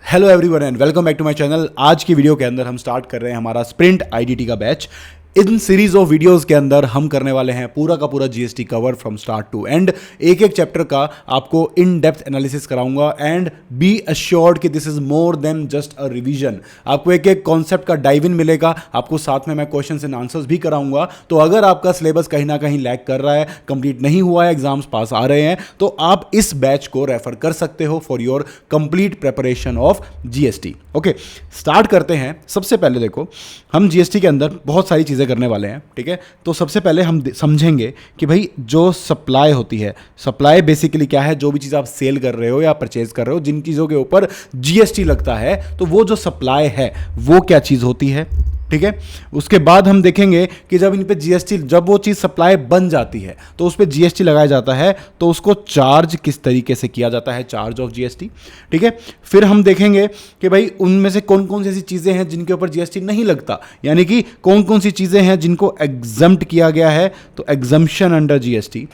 Hello everyone and welcome back to my channel. आज की video के अंदर हम स्टार्ट कर रहे हैं हमारा स्प्रिंट आईडीटी का बैच। इन सीरीज ऑफ वीडियोस के अंदर हम करने वाले हैं पूरा का पूरा GST cover from start to end. एक एक चैप्टर का आपको इन डेप्थ एनालिसिस कराऊंगा एंड बी अश्योर्ड कि this is more than just a revision. आपको एक एक कॉन्सेप्ट का डाइव इन मिलेगा, आपको साथ में मैं क्वेश्चंस एंड आंसर्स भी कराऊंगा। तो अगर आपका सिलेबस कहीं ना कहीं लैग कर रहा है, कंप्लीट नहीं हुआ है, एग्जाम्स पास आ रहे हैं, तो आप इस बैच को रेफर कर सकते हो for your complete preparation of GST. Okay, start करते हैं। सबसे पहले देखो, हम जीएसटी के अंदर बहुत सारी चीज़ें करने वाले हैं, ठीक है। तो सबसे पहले हम समझेंगे कि भाई जो सप्लाई होती है, सप्लाई बेसिकली क्या है। जो भी चीज़ आप सेल कर रहे हो या परचेज कर रहे हो, जिन चीज़ों के ऊपर जीएसटी लगता है, तो वो जो सप्लाई है वो क्या चीज़ होती है, ठीक है। उसके बाद हम देखेंगे कि जब इन पे जीएसटी, जब वो चीज़ सप्लाई बन जाती है तो उस पर जीएसटी लगाया जाता है, तो उसको चार्ज किस तरीके से किया जाता है, चार्ज ऑफ जीएसटी, ठीक है। फिर हम देखेंगे कि भाई उनमें से कौन कौन सी ऐसी चीज़ें हैं जिनके ऊपर जीएसटी नहीं लगता, यानी कि कौन कौन सी चीज़ें हैं जिनको एग्जम्प्ट किया गया है, तो एग्जम्पशन अंडर जीएसटी।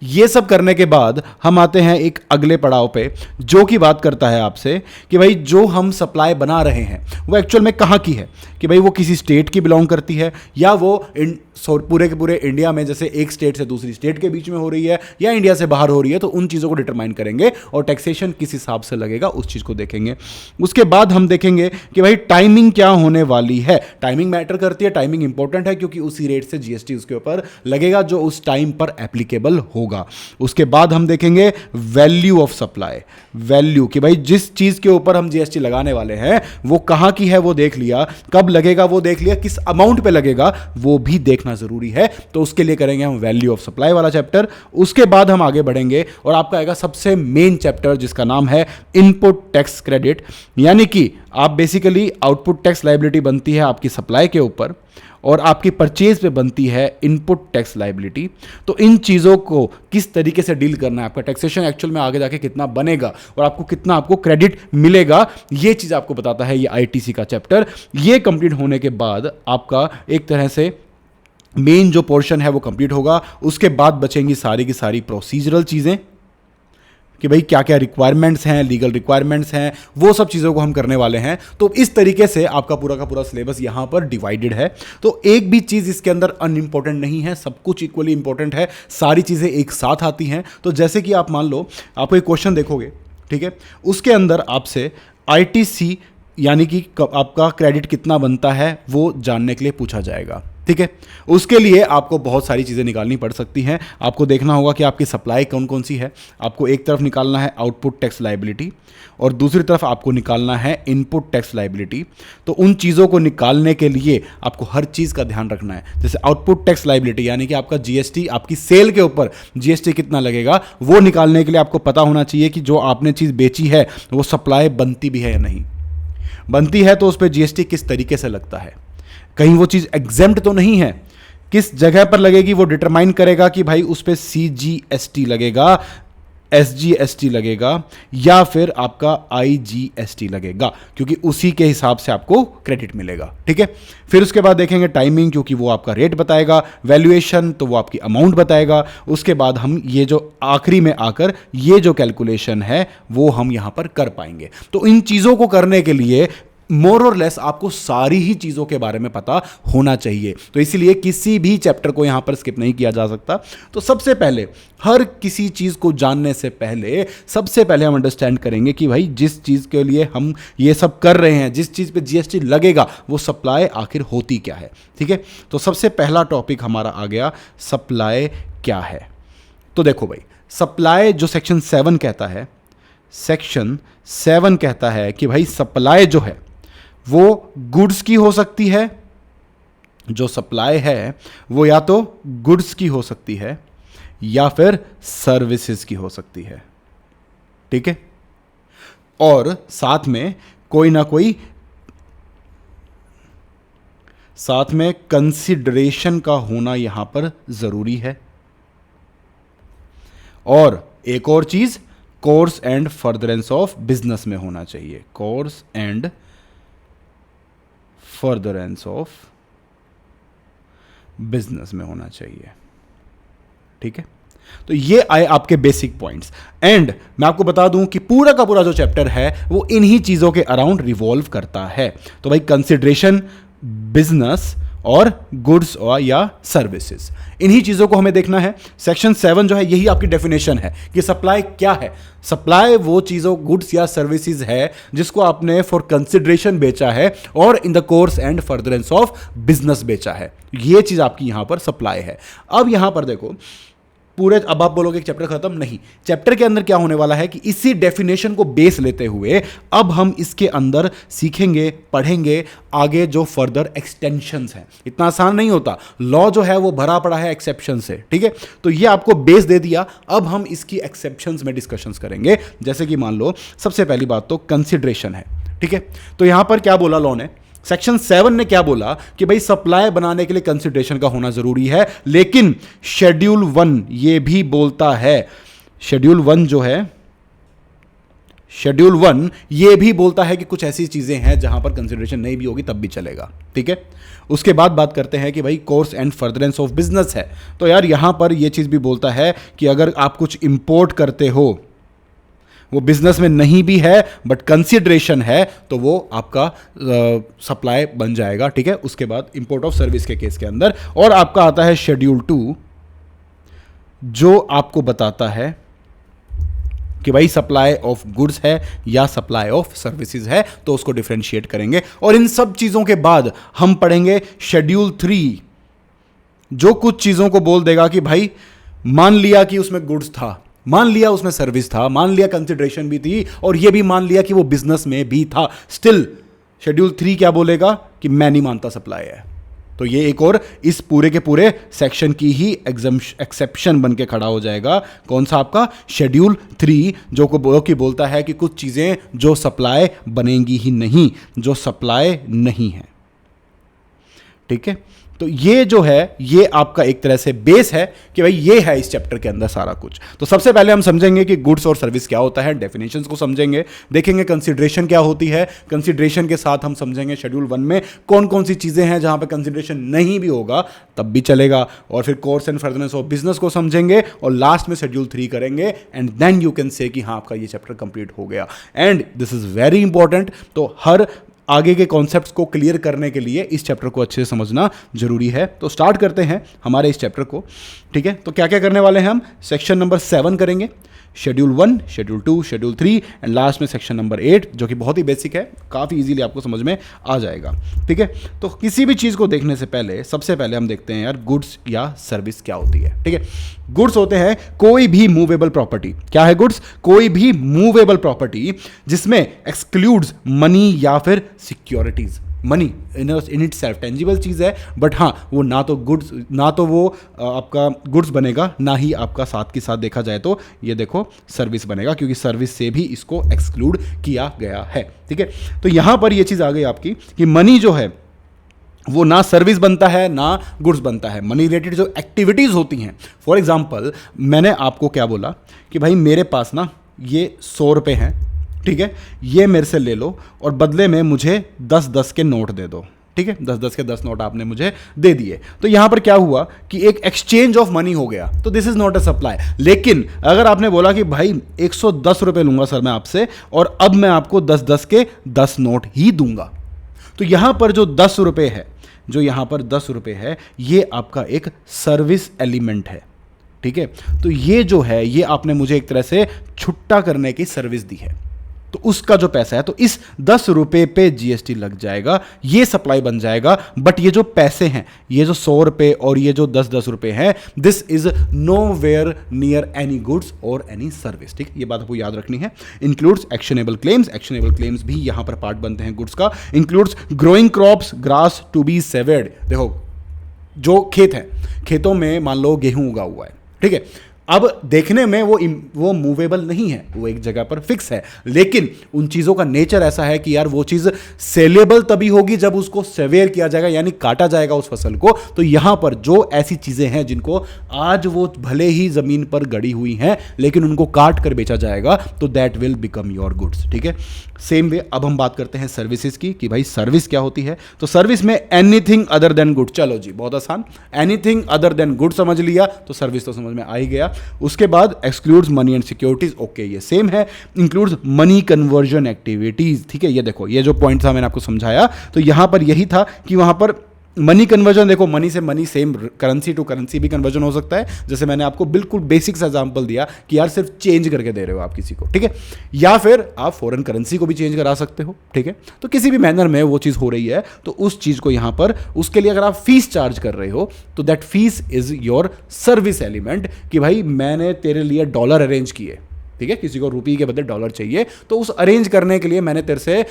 ये सब करने के बाद हम आते हैं एक अगले पड़ाव पे, जो कि बात करता है आपसे कि भाई जो हम सप्लाई बना रहे हैं वो एक्चुअल में कहाँ की है, कि भाई वो किसी स्टेट की बिलोंग करती है या वो पूरे के पूरे इंडिया में, जैसे एक स्टेट से दूसरी स्टेट के बीच में हो रही है या इंडिया से बाहर हो रही है, तो उन चीज़ों को डिटरमाइन करेंगे और टैक्सेशन किस हिसाब से लगेगा उस चीज़ को देखेंगे। उसके बाद हम देखेंगे कि भाई टाइमिंग क्या होने वाली है। टाइमिंग मैटर करती है, टाइमिंग इंपॉर्टेंट है, क्योंकि उसी रेट से जीएसटी उसके ऊपर लगेगा जो उस टाइम पर एप्लीकेबल होगा। उसके बाद हम देखेंगे वैल्यू ऑफ सप्लाई, वैल्यू कि भाई जिस चीज़ के ऊपर हम जीएसटी लगाने वाले हैं वो कहाँ की है वो देख लिया, कब लगेगा वो देख लिया, किस अमाउंट पे लगेगा वो भी देखना जरूरी है। तो उसके लिए करेंगे हम वैल्यू ऑफ सप्लाई वाला चैप्टर। उसके बाद हम आगे बढ़ेंगे और आपका आएगा सबसे मेन चैप्टर जिसका नाम है इनपुट टैक्स क्रेडिट, यानी कि आप बेसिकली आउटपुट टैक्स लायबिलिटी बनती है आपकी सप्लाई के ऊपर और आपकी परचेज पे बनती है इनपुट टैक्स लायबिलिटी। तो इन चीज़ों को किस तरीके से डील करना है, आपका टैक्सेशन एक्चुअल में आगे जाके कितना बनेगा और आपको कितना आपको क्रेडिट मिलेगा, ये चीज़ आपको बताता है ये आईटीसी का चैप्टर। ये कंप्लीट होने के बाद आपका एक तरह से मेन जो पोर्शन है वो कंप्लीट होगा। उसके बाद बचेंगी सारी की सारी प्रोसीजरल चीज़ें कि भाई क्या क्या रिक्वायरमेंट्स हैं, लीगल रिक्वायरमेंट्स हैं, वो सब चीज़ों को हम करने वाले हैं। तो इस तरीके से आपका पूरा का पूरा सिलेबस यहाँ पर डिवाइडेड है। तो एक भी चीज़ इसके अंदर अनइम्पॉर्टेंट नहीं है, सब कुछ इक्वली इंपॉर्टेंट है, सारी चीज़ें एक साथ आती हैं। तो जैसे कि आप मान लो, आप एक क्वेश्चन देखोगे, ठीक है, उसके अंदर आपसे आईटीसी यानी कि आपका क्रेडिट कितना बनता है वो जानने के लिए पूछा जाएगा, ठीक है। उसके लिए आपको बहुत सारी चीज़ें निकालनी पड़ सकती हैं। आपको देखना होगा कि आपकी सप्लाई कौन कौन सी है। आपको एक तरफ निकालना है आउटपुट टैक्स लायबिलिटी और दूसरी तरफ आपको निकालना है इनपुट टैक्स लायबिलिटी। तो उन चीज़ों को निकालने के लिए आपको हर चीज़ का ध्यान रखना है। जैसे आउटपुट टैक्स लायबिलिटी यानी कि आपका जीएसटी, आपकी सेल के ऊपर जीएसटी कितना लगेगा, वो निकालने के लिए आपको पता होना चाहिए कि जो आपने चीज़ बेची है वो सप्लाई बनती भी है या नहीं। बनती है तो उस पर जीएसटी किस तरीके से लगता है, कहीं वो चीज़ एग्जेम्प्ट तो नहीं है, किस जगह पर लगेगी वो डिटरमाइन करेगा कि भाई उस पर सीजीएसटी लगेगा, एसजीएसटी लगेगा या फिर आपका आईजीएसटी लगेगा, क्योंकि उसी के हिसाब से आपको क्रेडिट मिलेगा, ठीक है। फिर उसके बाद देखेंगे टाइमिंग, क्योंकि वो आपका रेट बताएगा, वैल्यूएशन तो वो आपकी अमाउंट बताएगा। उसके बाद हम ये जो आखिरी में आकर ये जो कैलकुलेशन है वो हम यहां पर कर पाएंगे। तो इन चीज़ों को करने के लिए मोर और लेस आपको सारी ही चीज़ों के बारे में पता होना चाहिए। तो इसीलिए किसी भी चैप्टर को यहां पर स्किप नहीं किया जा सकता। तो सबसे पहले, हर किसी चीज़ को जानने से पहले सबसे पहले हम अंडरस्टैंड करेंगे कि भाई जिस चीज़ के लिए हम ये सब कर रहे हैं, जिस चीज़ पे जीएसटी लगेगा, वो सप्लाई आखिर होती क्या है, ठीक है। तो सबसे पहला टॉपिक हमारा आ गया, सप्लाई क्या है। तो देखो भाई, सप्लाई जो सेक्शन 7 कहता है, सेक्शन 7 कहता है कि भाई सप्लाई जो है वो गुड्स की हो सकती है। जो सप्लाई है वो या तो गुड्स की हो सकती है या फिर सर्विसेज की हो सकती है, ठीक है। और साथ में कोई ना कोई साथ में कंसिडरेशन का होना यहां पर जरूरी है। और एक और चीज, course and furtherance of business में होना चाहिए, course and furtherance of business में होना चाहिए, ठीक है। तो ये आए आपके बेसिक पॉइंट्स। एंड मैं आपको बता दूं कि पूरा का पूरा जो चैप्टर है वो इन्हीं चीजों के अराउंड रिवॉल्व करता है। तो भाई कंसिडरेशन, बिजनेस और गुड्स और या सर्विसेज, इन्हीं चीजों को हमें देखना है। सेक्शन 7 जो है यही आपकी डेफिनेशन है कि सप्लाई क्या है। सप्लाई वो चीजों, गुड्स या सर्विसेज है जिसको आपने फॉर कंसिडरेशन बेचा है और इन the course and furtherance of business बेचा है। ये चीज आपकी यहां पर सप्लाई है। अब यहां पर देखो पूरे, अब आप बोलोगे कि चैप्टर खत्म, नहीं, चैप्टर के अंदर क्या होने वाला है कि इसी डेफिनेशन को बेस लेते हुए अब हम इसके अंदर सीखेंगे, पढ़ेंगे आगे जो फर्दर एक्सटेंशंस हैं। इतना आसान नहीं होता, लॉ जो है वो भरा पड़ा है एक्सेप्शन से, ठीक है। तो ये आपको बेस दे दिया, अब हम इसकी एक्सेप्शंस में डिस्कशंस करेंगे। जैसे कि मान लो सबसे पहली बात तो कंसिडरेशन है, ठीक है। तो यहां पर क्या बोला लॉ ने, सेक्शन 7 ने क्या बोला कि भाई सप्लाई बनाने के लिए कंसिडरेशन का होना जरूरी है, लेकिन शेड्यूल 1 ये भी बोलता है, शेड्यूल 1 जो है, शेड्यूल 1 ये भी बोलता है कि कुछ ऐसी चीजें हैं जहां पर कंसिडरेशन नहीं भी होगी तब भी चलेगा, ठीक है। उसके बाद बात करते हैं कि भाई course and furtherance of business है। तो यार यहां पर यह चीज भी बोलता है कि अगर आप कुछ इंपोर्ट करते हो, वो बिजनेस में नहीं भी है बट कंसिडरेशन है, तो वो आपका सप्लाई बन जाएगा, ठीक है। उसके बाद इंपोर्ट ऑफ सर्विस के केस के अंदर, और आपका आता है शेड्यूल 2 जो आपको बताता है कि भाई सप्लाई ऑफ गुड्स है या सप्लाई ऑफ सर्विसेज है, तो उसको डिफरेंशिएट करेंगे। और इन सब चीजों के बाद हम पढ़ेंगे शेड्यूल 3 जो कुछ चीजों को बोल देगा कि भाई मान लिया कि उसमें गुड्स था, मान लिया उसमें सर्विस था, मान लिया कंसिडरेशन भी थी, और ये भी मान लिया कि वो बिजनेस में भी था, स्टिल शेड्यूल 3 क्या बोलेगा कि मैं नहीं मानता सप्लाई है। तो ये एक और इस पूरे के पूरे सेक्शन की ही एक्सेप्शन बन के खड़ा हो जाएगा। कौन सा आपका शेड्यूल 3 जो कि बोलता है कि कुछ चीजें जो सप्लाई बनेंगी ही नहीं, जो सप्लाई नहीं है, ठीक है। तो ये जो है ये आपका एक तरह से बेस है कि भाई ये है इस चैप्टर के अंदर सारा कुछ। तो सबसे पहले हम समझेंगे कि गुड्स और सर्विस क्या होता है, डेफिनेशंस को समझेंगे, देखेंगे कंसिडरेशन क्या होती है, कंसिडरेशन के साथ हम समझेंगे शेड्यूल 1 में कौन कौन सी चीजें हैं जहां पे कंसिडरेशन नहीं भी होगा तब भी चलेगा, और फिर course and furtherance of business को समझेंगे, और लास्ट में शेड्यूल 3 करेंगे, and then you can say कि हाँ आपका ये चैप्टर कंप्लीट हो गया। And this is very important, तो हर आगे के कॉन्सेप्ट्स को क्लियर करने के लिए इस चैप्टर को अच्छे से समझना जरूरी है। तो स्टार्ट करते हैं हमारे इस चैप्टर को, ठीक है। तो क्या क्या करने वाले हैं हम, सेक्शन नंबर 7 करेंगे, schedule 1, schedule 2, schedule 3 and last में सेक्शन नंबर 8 जो कि बहुत ही बेसिक है, काफ़ी इजीली आपको समझ में आ जाएगा, ठीक है। तो किसी भी चीज़ को देखने से पहले सबसे पहले हम देखते हैं यार गुड्स या सर्विस क्या होती है, ठीक है। गुड्स होते हैं कोई भी मूवेबल प्रॉपर्टी। क्या है गुड्स? कोई भी मूवेबल प्रॉपर्टी जिसमें एक्सक्लूड्स मनी या फिर securities. Money in itself tangible चीज़ है, बट हाँ वो ना तो गुड्स, ना तो वो आपका गुड्स बनेगा, ना ही आपका साथ के साथ देखा जाए तो ये देखो सर्विस बनेगा, क्योंकि सर्विस से भी इसको एक्सक्लूड किया गया है, ठीक है। तो यहाँ पर ये चीज़ आ गई आपकी कि मनी जो है वो ना सर्विस बनता है ना गुड्स बनता है। मनी रिलेटेड जो एक्टिविटीज़ होती हैं, फॉर एग्जांपल मैंने आपको क्या बोला कि भाई मेरे पास ना ये 100 रुपये हैं, ठीक है, ये मेरे से ले लो और बदले में मुझे 10-10 के नोट दे दो, ठीक है। 10-10 के 10 नोट आपने मुझे दे दिए, तो यहां पर क्या हुआ कि एक एक्सचेंज ऑफ मनी हो गया, तो this is not a supply. लेकिन अगर आपने बोला कि भाई 110 रुपये लूंगा सर मैं आपसे, और अब मैं आपको 10-10 के 10 नोट ही दूंगा, तो यहां पर जो 10 रुपये है, जो यहां पर 10 रुपये है, ये आपका एक सर्विस एलिमेंट है, ठीक है। तो ये जो है ये आपने मुझे एक तरह से छुट्टा करने की सर्विस दी है, तो उसका जो पैसा है, तो इस 10 रुपये पे जीएसटी लग जाएगा, ये सप्लाई बन जाएगा। बट ये जो पैसे हैं, ये जो 100 रुपये और ये जो 10-10 रुपये हैं, this is nowhere near any goods और एनी सर्विस, ठीक। ये बात आपको याद रखनी है। Includes actionable claims, actionable claims भी यहां पर पार्ट बनते हैं गुड्स का। Includes growing crops, grass to be severed. देखो जो खेत है, खेतों में मान लो गेहूं उगा हुआ है, ठीक है, अब देखने में वो मूवेबल नहीं है, वो एक जगह पर फिक्स है, लेकिन उन चीज़ों का नेचर ऐसा है कि यार वो चीज़ सेलेबल तभी होगी जब उसको सेवेयर किया जाएगा, यानी काटा जाएगा उस फसल को। तो यहां पर जो ऐसी चीज़ें हैं जिनको आज वो भले ही ज़मीन पर गड़ी हुई हैं, लेकिन उनको काट कर बेचा जाएगा, तो that will become your goods, ठीक है। सेम वे अब हम बात करते हैं सर्विसेज की कि भाई सर्विस क्या होती है। तो सर्विस में एनीथिंग अदर देन गुड, चलो जी बहुत आसान, एनीथिंग अदर देन गुड समझ लिया तो सर्विस तो समझ में आ ही गया। गया। उसके बाद excludes money and securities, okay ये सेम है। इंक्लूड्स मनी कन्वर्जन एक्टिविटीज, ठीक है, ये देखो ये जो पॉइंट था मैंने आपको समझाया, तो यहां पर यही था कि वहां पर मनी कन्वर्जन, देखो मनी से money same, currency to currency भी कन्वर्जन हो सकता है, जैसे मैंने आपको बिल्कुल बेसिक सा एग्जांपल दिया कि यार सिर्फ चेंज करके दे रहे हो आप किसी को, ठीक है, या फिर आप फॉरेन करेंसी को भी चेंज करा सकते हो, ठीक है। तो किसी भी मैनर में वो चीज़ हो रही है, तो उस चीज़ को यहाँ पर उसके लिए अगर आप फीस चार्ज कर रहे हो तो that fees is your service element, कि भाई मैंने तेरे लिए डॉलर अरेंज किए, ठीक है, किसी को रुपये के बदले डॉलर चाहिए, तो उस अरेंज करने के लिए मैंने तेरे से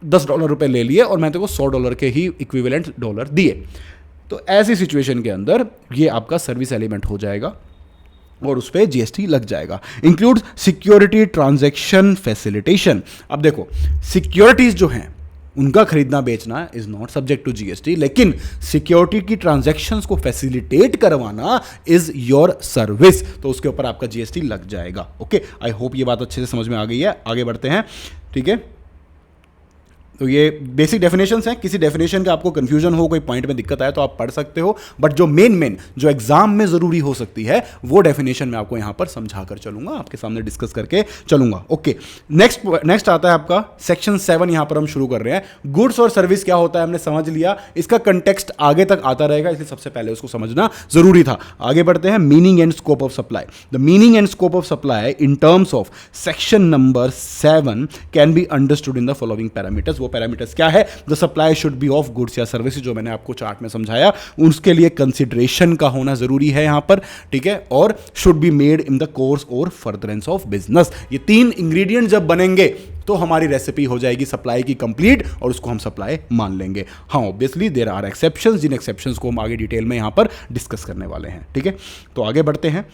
$10 ले लिए और मैं तेरे को $100 के ही इक्विवेलेंट डॉलर दिए। तो ऐसी सिचुएशन के अंदर ये आपका सर्विस एलिमेंट हो जाएगा और उस पर जीएसटी लग जाएगा। Include security transaction facilitation. अब देखो सिक्योरिटीज जो हैं उनका खरीदना बेचना is not subject to GST, लेकिन सिक्योरिटी की ट्रांजैक्शंस को फैसिलिटेट करवाना इज योर सर्विस, तो उसके ऊपर आपका जीएसटी लग जाएगा। ओके, आई होप ये बात अच्छे से समझ में आ गई है। आगे बढ़ते हैं, ठीक है। तो ये बेसिक डेफिनेशंस हैं, किसी डेफिनेशन का आपको कंफ्यूजन हो, कोई पॉइंट में दिक्कत आए तो आप पढ़ सकते हो, बट जो मेन जो एग्जाम में जरूरी हो सकती है वो डेफिनेशन मैं आपको यहां पर समझा कर चलूंगा, आपके सामने डिस्कस करके चलूंगा। ओके, नेक्स्ट आता है आपका सेक्शन 7, यहां पर हम शुरू कर रहे हैं। गुड्स और सर्विस क्या होता है हमने समझ लिया, इसका कंटेक्स्ट आगे तक आता रहेगा, इसलिए सबसे पहले उसको समझना जरूरी था। आगे बढ़ते हैं, meaning and scope of supply. The meaning and scope of supply in terms of section number 7 can be understood in the following parameters. वो पैरामीटर्स क्या है? The supply should be of goods या सर्विसेज, जो मैंने आपको chart में समझाया, उसके लिए कंसिडरेशन का होना जरूरी है यहां पर, ठीक है, और should be made in the course और फर्दरेंस ऑफ बिजनेस। ये 3 इंग्रेडिएंट जब बनेंगे तो हमारी रेसिपी हो जाएगी सप्लाई की कंप्लीट और उसको हम सप्लाई मान लेंगे। हाँ, ऑब्वियसली देयर आर एक्सेप्शंस, जिन एक्सेप्शंस को हम आगे डिटेल में यहां पर डिस्कस करने वाले हैं, ठीक है। तो आगे बढ़ते हैं।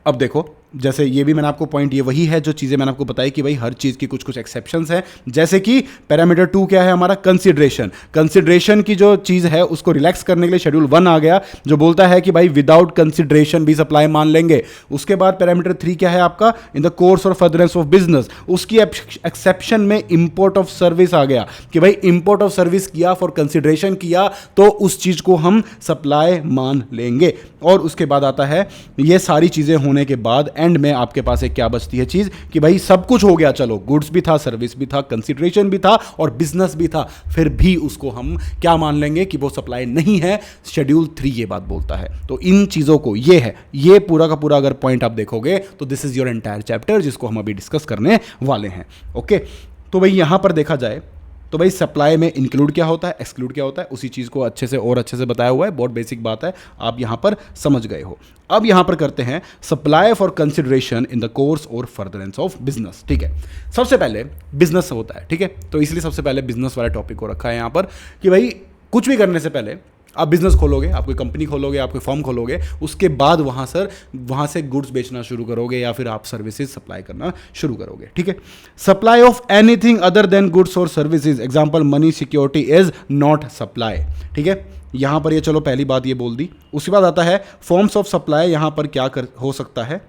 अब देखो, जैसे ये भी मैंने आपको पॉइंट, ये वही है जो चीज़ें मैंने आपको बताई कि भाई हर चीज़ की कुछ कुछ एक्सेप्शंस हैं, जैसे कि पैरामीटर 2 क्या है हमारा? कंसिडरेशन। कंसिडरेशन की जो चीज़ है उसको रिलैक्स करने के लिए शेड्यूल 1 आ गया, जो बोलता है कि भाई विदाउट कंसिडरेशन भी सप्लाई मान लेंगे। उसके बाद पैरामीटर 3 क्या है आपका? इन द कोर्स और फर्दरेंस ऑफ बिजनेस। उसकी एक्सेप्शन में इंपोर्ट ऑफ सर्विस आ गया कि भाई इंपोर्ट ऑफ सर्विस किया, फॉर कंसिडरेशन किया, तो उस चीज़ को हम सप्लाई मान लेंगे। और उसके बाद आता है, ये सारी चीज़ें होने के बाद एंड में आपके पास एक क्या बचती है चीज कि भाई सब कुछ हो गया, चलो गुड्स भी था, सर्विस भी था, कंसिडरेशन भी था और बिजनेस भी था, फिर भी उसको हम क्या मान लेंगे कि वो सप्लाई नहीं है। शेड्यूल 3 ये बात बोलता है। तो इन चीजों को, ये है, ये पूरा का पूरा अगर पॉइंट आप देखोगे तो this is your entire chapter, जिसको हम अभी डिस्कस करने वाले हैं। ओके, तो भाई यहां पर देखा जाए तो भाई सप्लाई में इंक्लूड क्या होता है, एक्सक्लूड क्या होता है, उसी चीज़ को अच्छे से और अच्छे से बताया हुआ है, बहुत बेसिक बात है, आप यहाँ पर समझ गए हो। अब यहाँ पर करते हैं supply for consideration in the course और फर्दरेंस ऑफ बिजनेस, ठीक है। सबसे पहले बिजनेस होता है, ठीक है, तो इसलिए सबसे पहले बिजनेस वाले टॉपिक को रखा है यहाँ पर कि भाई कुछ भी करने से पहले आप बिजनेस खोलोगे, आप कोई कंपनी खोलोगे, आप कोई फर्म खोलोगे, उसके बाद वहाँ से गुड्स बेचना शुरू करोगे या फिर आप सर्विसेज सप्लाई करना शुरू करोगे, ठीक है। Supply of anything other than goods और services, example money security is not supply, ठीक है। यहाँ पर ये चलो पहली बात ये बोल दी। उसके बाद आता है फॉर्म्स ऑफ सप्लाई। यहाँ पर क्या हो सकता है?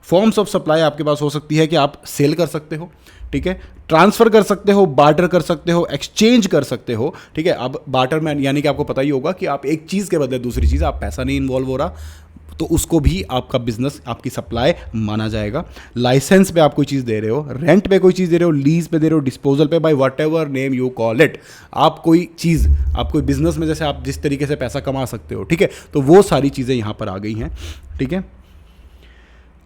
फॉर्म्स ऑफ सप्लाई आपके पास हो सकती है कि आप सेल कर सकते हो, ठीक है, ट्रांसफर कर सकते हो, बार्टर कर सकते हो, एक्सचेंज कर सकते हो, ठीक है। अब बार्टर में यानी कि आपको पता ही होगा कि आप एक चीज़ के बदले दूसरी चीज़, आप पैसा नहीं इन्वॉल्व हो रहा, तो उसको भी आपका बिजनेस, आपकी सप्लाई माना जाएगा। लाइसेंस पे आप कोई चीज़ दे रहे हो, रेंट पे कोई चीज़ दे रहे हो, लीज पे दे रहे हो, डिस्पोजल पे, by whatever name you call it, आप कोई चीज़, आप कोई बिजनेस में जैसे आप जिस तरीके से पैसा कमा सकते हो, ठीक है, तो वो सारी चीज़ें यहाँ पर आ गई हैं, ठीक है।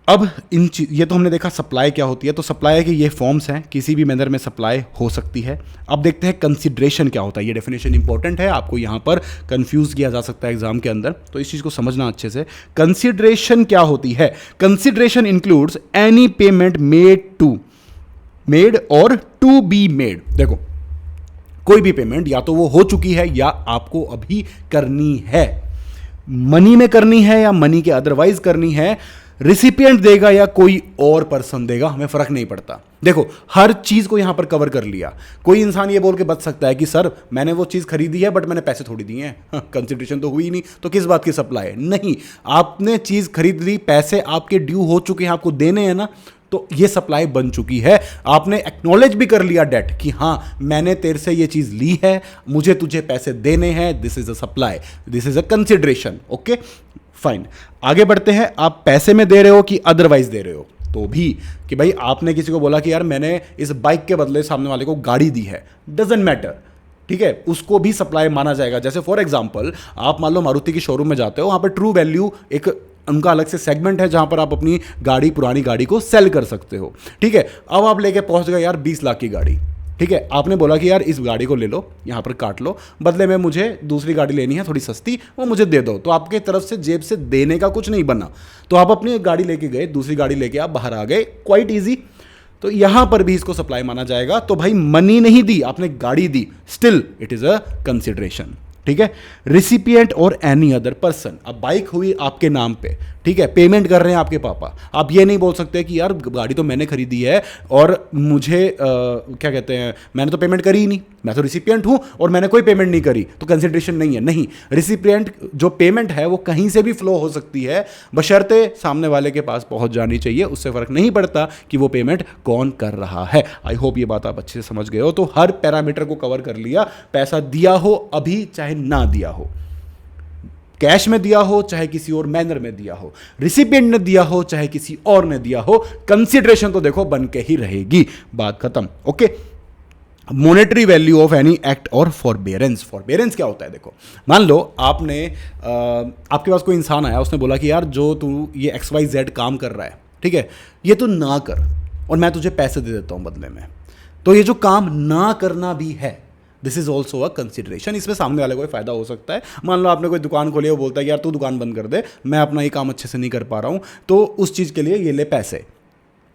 अब ये तो हमने देखा सप्लाई क्या होती है, तो सप्लाई के ये फॉर्म्स हैं, किसी भी मैनर में सप्लाई हो सकती है। अब देखते हैं कंसिडरेशन क्या होता है। ये डेफिनेशन इंपॉर्टेंट है, आपको यहाँ पर कंफ्यूज किया जा सकता है एग्जाम के अंदर, तो इस चीज़ को समझना अच्छे से। कंसिडरेशन क्या होती है? Consideration includes any payment made और टू बी मेड। देखो, कोई भी पेमेंट या तो वो हो चुकी है या आपको अभी करनी है, मनी में करनी है या मनी के अदरवाइज करनी है, रिसिपिएंट देगा या कोई और पर्सन देगा, हमें फर्क नहीं पड़ता। देखो, हर चीज को यहां पर कवर कर लिया। कोई इंसान ये बोल के बच सकता है कि सर मैंने वो चीज खरीदी है बट मैंने पैसे थोड़ी दिए हैं, कंसिडरेशन तो हुई नहीं, तो किस बात की सप्लाई? नहीं, आपने चीज खरीद ली, पैसे आपके ड्यू हो चुके हैं, आपको देने हैं ना, तो ये सप्लाई बन चुकी है। आपने एक्नॉलेज भी कर लिया डेट कि हाँ मैंने तेरे से ये चीज ली है, मुझे तुझे पैसे देने हैं, this is a supply, this is a consideration. Okay, fine, आगे बढ़ते हैं। आप पैसे में दे रहे हो कि अदरवाइज दे रहे हो, तो भी कि भाई आपने किसी को बोला कि यार मैंने इस बाइक के बदले सामने वाले को गाड़ी दी है, डजेंट मैटर, ठीक है, उसको भी सप्लाई माना जाएगा। जैसे फॉर एग्जांपल आप मान लो मारुति की शोरूम में जाते हो, वहां पर ट्रू वैल्यू एक उनका अलग से सेगमेंट है जहां पर आप अपनी गाड़ी, पुरानी गाड़ी को सेल कर सकते हो, ठीक है। अब आप लेके पहुंच गए यार 20 लाख की गाड़ी, ठीक है, आपने बोला कि यार इस गाड़ी को ले लो, यहां पर काट लो, बदले में मुझे दूसरी गाड़ी लेनी है थोड़ी सस्ती, वो मुझे दे दो। तो आपके तरफ से जेब से देने का कुछ नहीं बना, तो आप अपनी एक गाड़ी लेके गए, दूसरी गाड़ी लेके आप बाहर आ गए, क्वाइट ईजी। तो यहां पर भी इसको सप्लाई माना जाएगा। तो भाई मनी नहीं दी, आपने गाड़ी दी, still it is a consideration, ठीक है। रिसिपिएंट और एनी अदर पर्सन, अब बाइक हुई आपके नाम पे, ठीक है, पेमेंट कर रहे हैं आपके पापा, आप ये नहीं बोल सकते कि यार गाड़ी तो मैंने खरीदी है और मुझे क्या कहते हैं, मैंने तो पेमेंट करी ही नहीं, मैं तो रिसिपिएंट हूं और मैंने कोई पेमेंट नहीं करी, तो कंसिडरेशन नहीं है। नहीं, रिसिपिएंट जो पेमेंट है वो कहीं से भी फ्लो हो सकती है, बशर्ते सामने वाले के पास पहुंच जानी चाहिए, उससे फर्क नहीं पड़ता कि वो पेमेंट कौन कर रहा है। आई होप ये बात आप अच्छे से समझ गए हो। तो हर पैरामीटर को कवर कर लिया, पैसा दिया हो अभी चाहे ना दिया हो, कैश में दिया हो चाहे किसी और मैनर में दिया हो, रिसिपिएंट ने दिया हो चाहे किसी और ने दिया हो, कंसिडरेशन तो देखो बन के ही रहेगी, बात खत्म। Okay, monetary value of any act और फॉरबेरेंस। फॉरबेरेंस क्या होता है, देखो मान लो आपने आपके पास कोई इंसान आया, उसने बोला कि यार जो तू ये XYZ काम कर रहा है, ठीक है, ये तू ना कर और मैं तुझे पैसे दे देता हूं बदले में, तो ये जो काम ना करना भी है, this is also a consideration. इसमें सामने वाले को फायदा हो सकता है। मान लो आपने कोई दुकान खोली, वो बोलता है यार तू दुकान बंद कर दे, मैं अपना ये काम अच्छे से नहीं कर पा रहा हूं, तो उस चीज़ के लिए ये ले पैसे।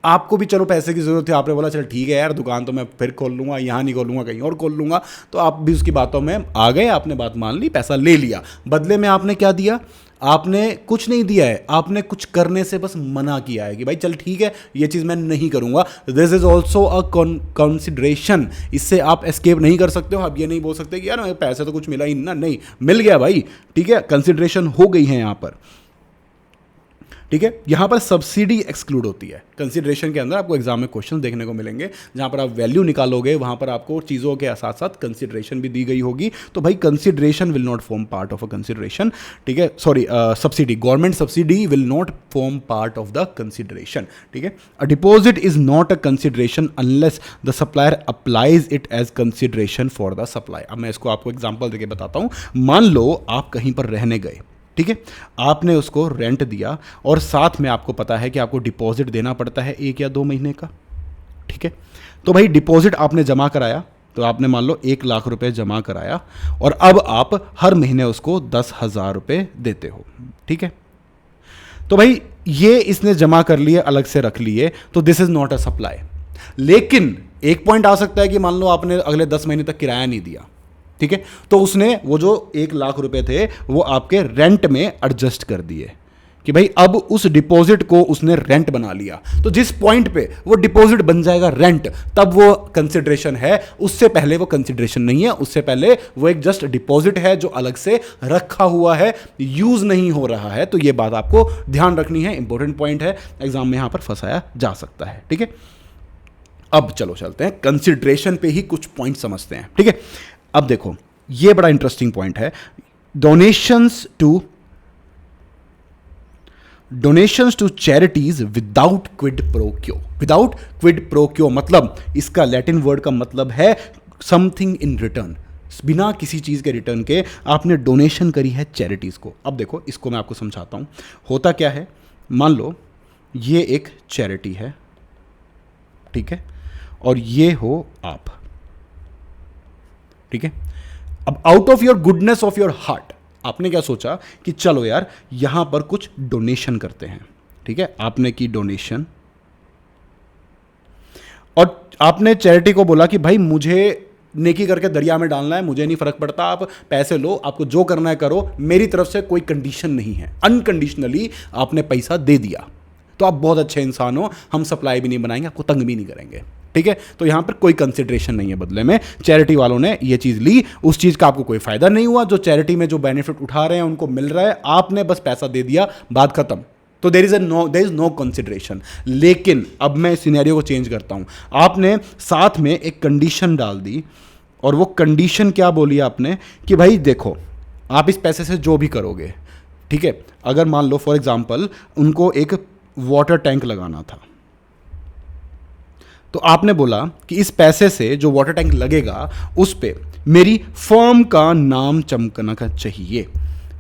आपको भी चलो पैसे की जरूरत है, आपने बोला चल ठीक है यार दुकान तो मैं फिर खोल लूंगा, यहाँ नहीं खोलूंगा कहीं और खोल लूंगा, तो आप भी उसकी बातों में आ गए, आपने बात मान ली, पैसा ले लिया। बदले में आपने क्या दिया, आपने कुछ नहीं दिया है, आपने कुछ करने से बस मना किया है कि भाई चल ठीक है ये चीज़ मैं नहीं करूंगा। This is also a consideration. इससे आप एस्केप नहीं कर सकते हो। आप ये नहीं बोल सकते कि यार पैसे तो कुछ मिला ही ना, नहीं मिल गया भाई, ठीक है, कंसिडरेशन हो गई है यहां पर, ठीक है। यहां पर सब्सिडी एक्सक्लूड होती है कंसिडरेशन के अंदर। आपको एग्जाम में क्वेश्चन देखने को मिलेंगे जहां पर आप वैल्यू निकालोगे, वहां पर आपको चीज़ों के साथ साथ कंसिडरेशन भी दी गई होगी। तो भाई consideration will not form part of a consideration, ठीक है, sorry subsidy, government subsidy will not form part of the consideration, ठीक है। A deposit is not a consideration unless the supplier applies it as consideration for the supply. अब मैं इसको आपको example देके बताता हूँ। मान लो आप कहीं पर रहने गए, ठीक है, आपने उसको रेंट दिया और साथ में आपको पता है कि आपको डिपॉजिट देना पड़ता है 1 या 2 महीने का, ठीक है। तो भाई डिपॉजिट आपने जमा कराया, तो आपने मान लो 1 लाख रुपए जमा कराया और अब आप हर महीने उसको 10,000 रुपए देते हो, ठीक है। तो भाई ये इसने जमा कर लिए, अलग से रख लिए, तो this is not a supply. लेकिन एक पॉइंट आ सकता है कि मान लो आपने अगले 10 महीने तक किराया नहीं दिया, ठीक है, तो उसने वो जो 1 लाख रुपए थे वो आपके रेंट में एडजस्ट कर दिए कि भाई अब उस डिपॉजिट को उसने रेंट बना लिया। तो जिस पॉइंट पे वो डिपॉजिट बन जाएगा रेंट, तब वो कंसिडरेशन है। उससे पहले वो कंसिडरेशन नहीं है, उससे पहले वो एक जस्ट डिपॉजिट है जो अलग से रखा हुआ है, यूज नहीं हो रहा है। तो ये बात आपको ध्यान रखनी है, इंपॉर्टेंट पॉइंट है, एग्जाम में यहां पर फंसाया जा सकता है, ठीक है। अब चलो चलते हैं कंसिडरेशन पे ही कुछ पॉइंट समझते हैं, ठीक है। अब देखो ये बड़ा इंटरेस्टिंग पॉइंट है, donations to charities without quid pro quo. Without quid pro quo मतलब इसका लैटिन वर्ड का मतलब है समथिंग इन रिटर्न, बिना किसी चीज के रिटर्न के आपने डोनेशन करी है चैरिटीज को। अब देखो इसको मैं आपको समझाता हूं, होता क्या है, मान लो ये एक चैरिटी है, ठीक है, और ये हो आप, ठीक है। अब out of your goodness of your heart आपने क्या सोचा कि चलो यार यहां पर कुछ डोनेशन करते हैं, ठीक है। आपने की डोनेशन और आपने चैरिटी को बोला कि भाई मुझे नेकी करके दरिया में डालना है, मुझे नहीं फर्क पड़ता, आप पैसे लो, आपको जो करना है करो, मेरी तरफ से कोई कंडीशन नहीं है। अनकंडीशनली आपने पैसा दे दिया, तो आप बहुत अच्छे इंसान हो, हम सप्लाई भी नहीं बनाएंगे, आपको तंग भी नहीं करेंगे, ठीक है। तो यहां पर कोई कंसिडरेशन नहीं है, बदले में चैरिटी वालों ने ये चीज ली, उस चीज का आपको कोई फायदा नहीं हुआ, जो चैरिटी में जो बेनिफिट उठा रहे हैं उनको मिल रहा है, आपने बस पैसा दे दिया, बात खत्म। तो देयर इज नो कंसिडरेशन। लेकिन अब मैं सिनेरियो को चेंज करता हूं, आपने साथ में एक कंडीशन डाल दी, और वो कंडीशन क्या बोली आपने कि भाई देखो आप इस पैसे से जो भी करोगे ठीक है, अगर मान लो फॉर एग्जांपल उनको एक वाटर टैंक लगाना था, तो आपने बोला कि इस पैसे से जो वाटर टैंक लगेगा उस पे मेरी फर्म का नाम चमकना चाहिए,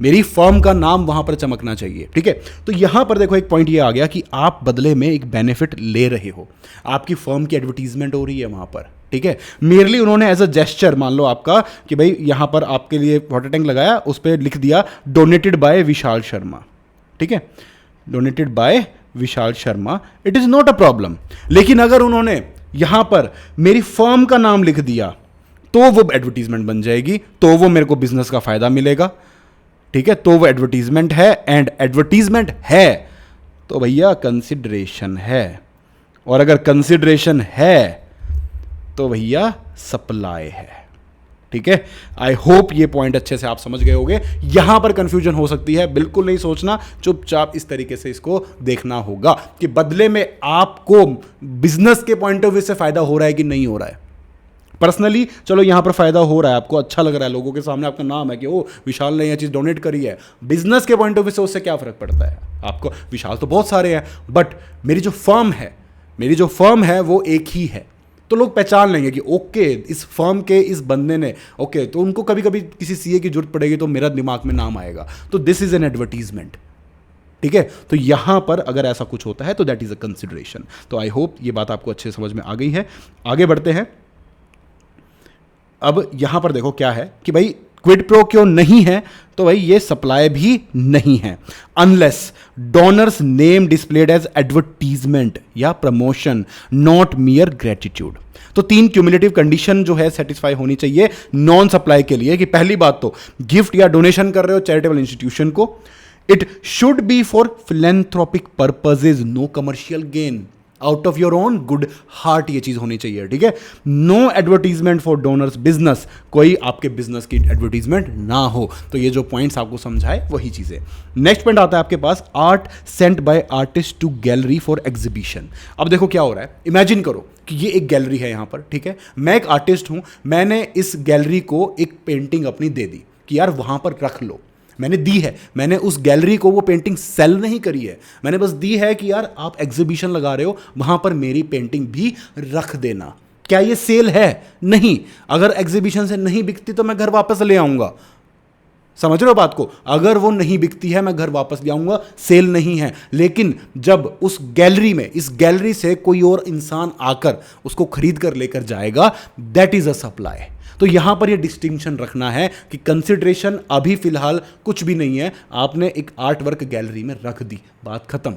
मेरी फर्म का नाम वहां पर चमकना चाहिए। ठीक है, तो यहां पर देखो एक पॉइंट ये आ गया कि आप बदले में एक बेनिफिट ले रहे हो, आपकी फर्म की एडवर्टीजमेंट हो रही है वहां पर। ठीक है, मेरली उन्होंने एज अ जेस्चर मान लो आपका कि भाई यहां पर आपके लिए वाटर टैंक लगाया, उस पर लिख दिया डोनेटेड बाय विशाल शर्मा। ठीक है, donated bye Vishal Sharma, it is not a problem. लेकिन अगर उन्होंने यहां पर मेरी फर्म का नाम लिख दिया तो वो एडवर्टीजमेंट बन जाएगी, तो वो मेरे को बिजनेस का फायदा मिलेगा। ठीक है, तो वो एडवर्टीजमेंट है, एंड एडवर्टीजमेंट है तो भैया कंसिडरेशन है, और अगर कंसिडरेशन है तो भैया सप्लाई है। ठीक है, आई होप ये पॉइंट अच्छे से आप समझ गए होंगे। यहां पर कंफ्यूजन हो सकती है, बिल्कुल नहीं सोचना, चुपचाप इस तरीके से इसको देखना होगा कि बदले में आपको बिजनेस के पॉइंट ऑफ व्यू से फायदा हो रहा है कि नहीं हो रहा है। पर्सनली चलो यहां पर फायदा हो रहा है, आपको अच्छा लग रहा है, लोगों के सामने आपका नाम है कि ओ विशाल ने यह चीज डोनेट करी है। बिजनेस के पॉइंट ऑफ व्यू से उससे क्या फर्क पड़ता है आपको, विशाल तो बहुत सारे हैं, बट मेरी जो फर्म है वो एक ही है, तो लोग पहचान लेंगे कि ओके इस फर्म के इस बंदे ने, ओके तो उनको कभी कभी किसी सीए की जरूरत पड़ेगी तो मेरा दिमाग में नाम आएगा, तो दिस इज एन एडवर्टीजमेंट। ठीक है, तो यहां पर अगर ऐसा कुछ होता है तो दैट इज अ कंसिडरेशन। तो आई होप ये बात आपको अच्छे समझ में आ गई है। आगे बढ़ते हैं। अब यहां पर देखो क्या है कि भाई क्विड प्रो क्यों नहीं है, तो भाई ये सप्लाई भी नहीं है unless donor's name displayed as advertisement या प्रमोशन, नॉट मियर ग्रेटिट्यूड। तो 3 क्यूमुलेटिव कंडीशन जो है सेटिस्फाई होनी चाहिए नॉन सप्लाई के लिए, कि पहली बात तो गिफ्ट या डोनेशन कर रहे हो चैरिटेबल इंस्टीट्यूशन को, it should be for philanthropic purposes, no commercial gain, out of your own good heart ये चीज होनी चाहिए। ठीक है, no advertisement for donors business, कोई आपके बिजनेस की एडवर्टीजमेंट ना हो। तो ये जो पॉइंट्स आपको समझाए वही चीजें। नेक्स्ट पॉइंट आता है आपके पास, art sent by artist to gallery for exhibition. अब देखो क्या हो रहा है, इमेजिन करो कि ये एक गैलरी है यहां पर। ठीक है, मैं एक आर्टिस्ट हूं, मैंने इस गैलरी को एक पेंटिंग अपनी दे दी कि यार वहां पर रख लो, मैंने दी है, मैंने उस गैलरी को वो पेंटिंग सेल नहीं करी है, मैंने बस दी है कि यार आप एग्जीबिशन लगा रहे हो, वहां पर मेरी पेंटिंग भी रख देना। क्या ये सेल है? नहीं। अगर एग्जीबिशन से नहीं बिकती तो मैं घर वापस ले आऊंगा। समझ रहे हो बात को? अगर वो नहीं बिकती है मैं घर वापस ले आऊंगा, सेल नहीं है। लेकिन जब उस गैलरी में, इस गैलरी से कोई और इंसान आकर उसको खरीद कर लेकर जाएगा, दैट इज अ सप्लाई। तो यहां पर यह डिस्टिंक्शन रखना है कि कंसिडरेशन अभी फिलहाल कुछ भी नहीं है, आपने एक आर्ट वर्क गैलरी में रख दी, बात खत्म।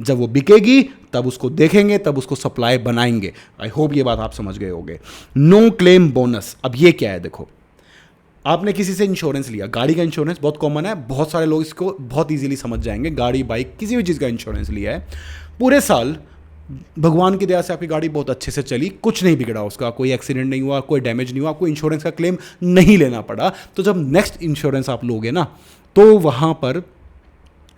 जब वो बिकेगी तब उसको देखेंगे, तब उसको सप्लाई बनाएंगे। आई होप ये बात आप समझ गए होंगे। नो क्लेम बोनस, अब ये क्या है? देखो, आपने किसी से इंश्योरेंस लिया, गाड़ी का इंश्योरेंस बहुत कॉमन है, बहुत सारे लोग इसको बहुत इजीली समझ जाएंगे। गाड़ी, बाइक, किसी भी चीज़ का इंश्योरेंस लिया है, पूरे साल भगवान की दया से आपकी गाड़ी बहुत अच्छे से चली, कुछ नहीं बिगड़ा उसका, कोई एक्सीडेंट नहीं हुआ, कोई डैमेज नहीं हुआ, आपको इंश्योरेंस का क्लेम नहीं लेना पड़ा। तो जब नेक्स्ट इंश्योरेंस आप लोगे ना, तो वहाँ पर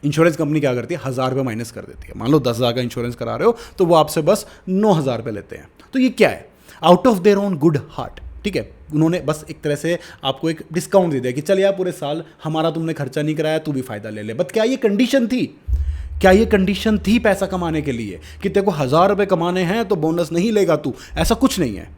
इंश्योरेंस कंपनी क्या करती है, 1000 रुपये माइनस कर देती है। मान लो 10,000 का इंश्योरेंस करा रहे हो तो वो आपसे बस 9,000 रुपये लेते हैं। तो ये क्या है? Out of their own good heart. ठीक है, उन्होंने बस एक तरह से आपको एक डिस्काउंट दे दिया कि चल यार पूरे साल हमारा तुमने खर्चा नहीं कराया, तू भी फायदा ले ले। बट क्या ये कंडीशन थी? क्या ये कंडीशन थी पैसा कमाने के लिए कि तेरे को 1000 रुपये कमाने हैं तो बोनस नहीं लेगा तू? ऐसा कुछ नहीं है।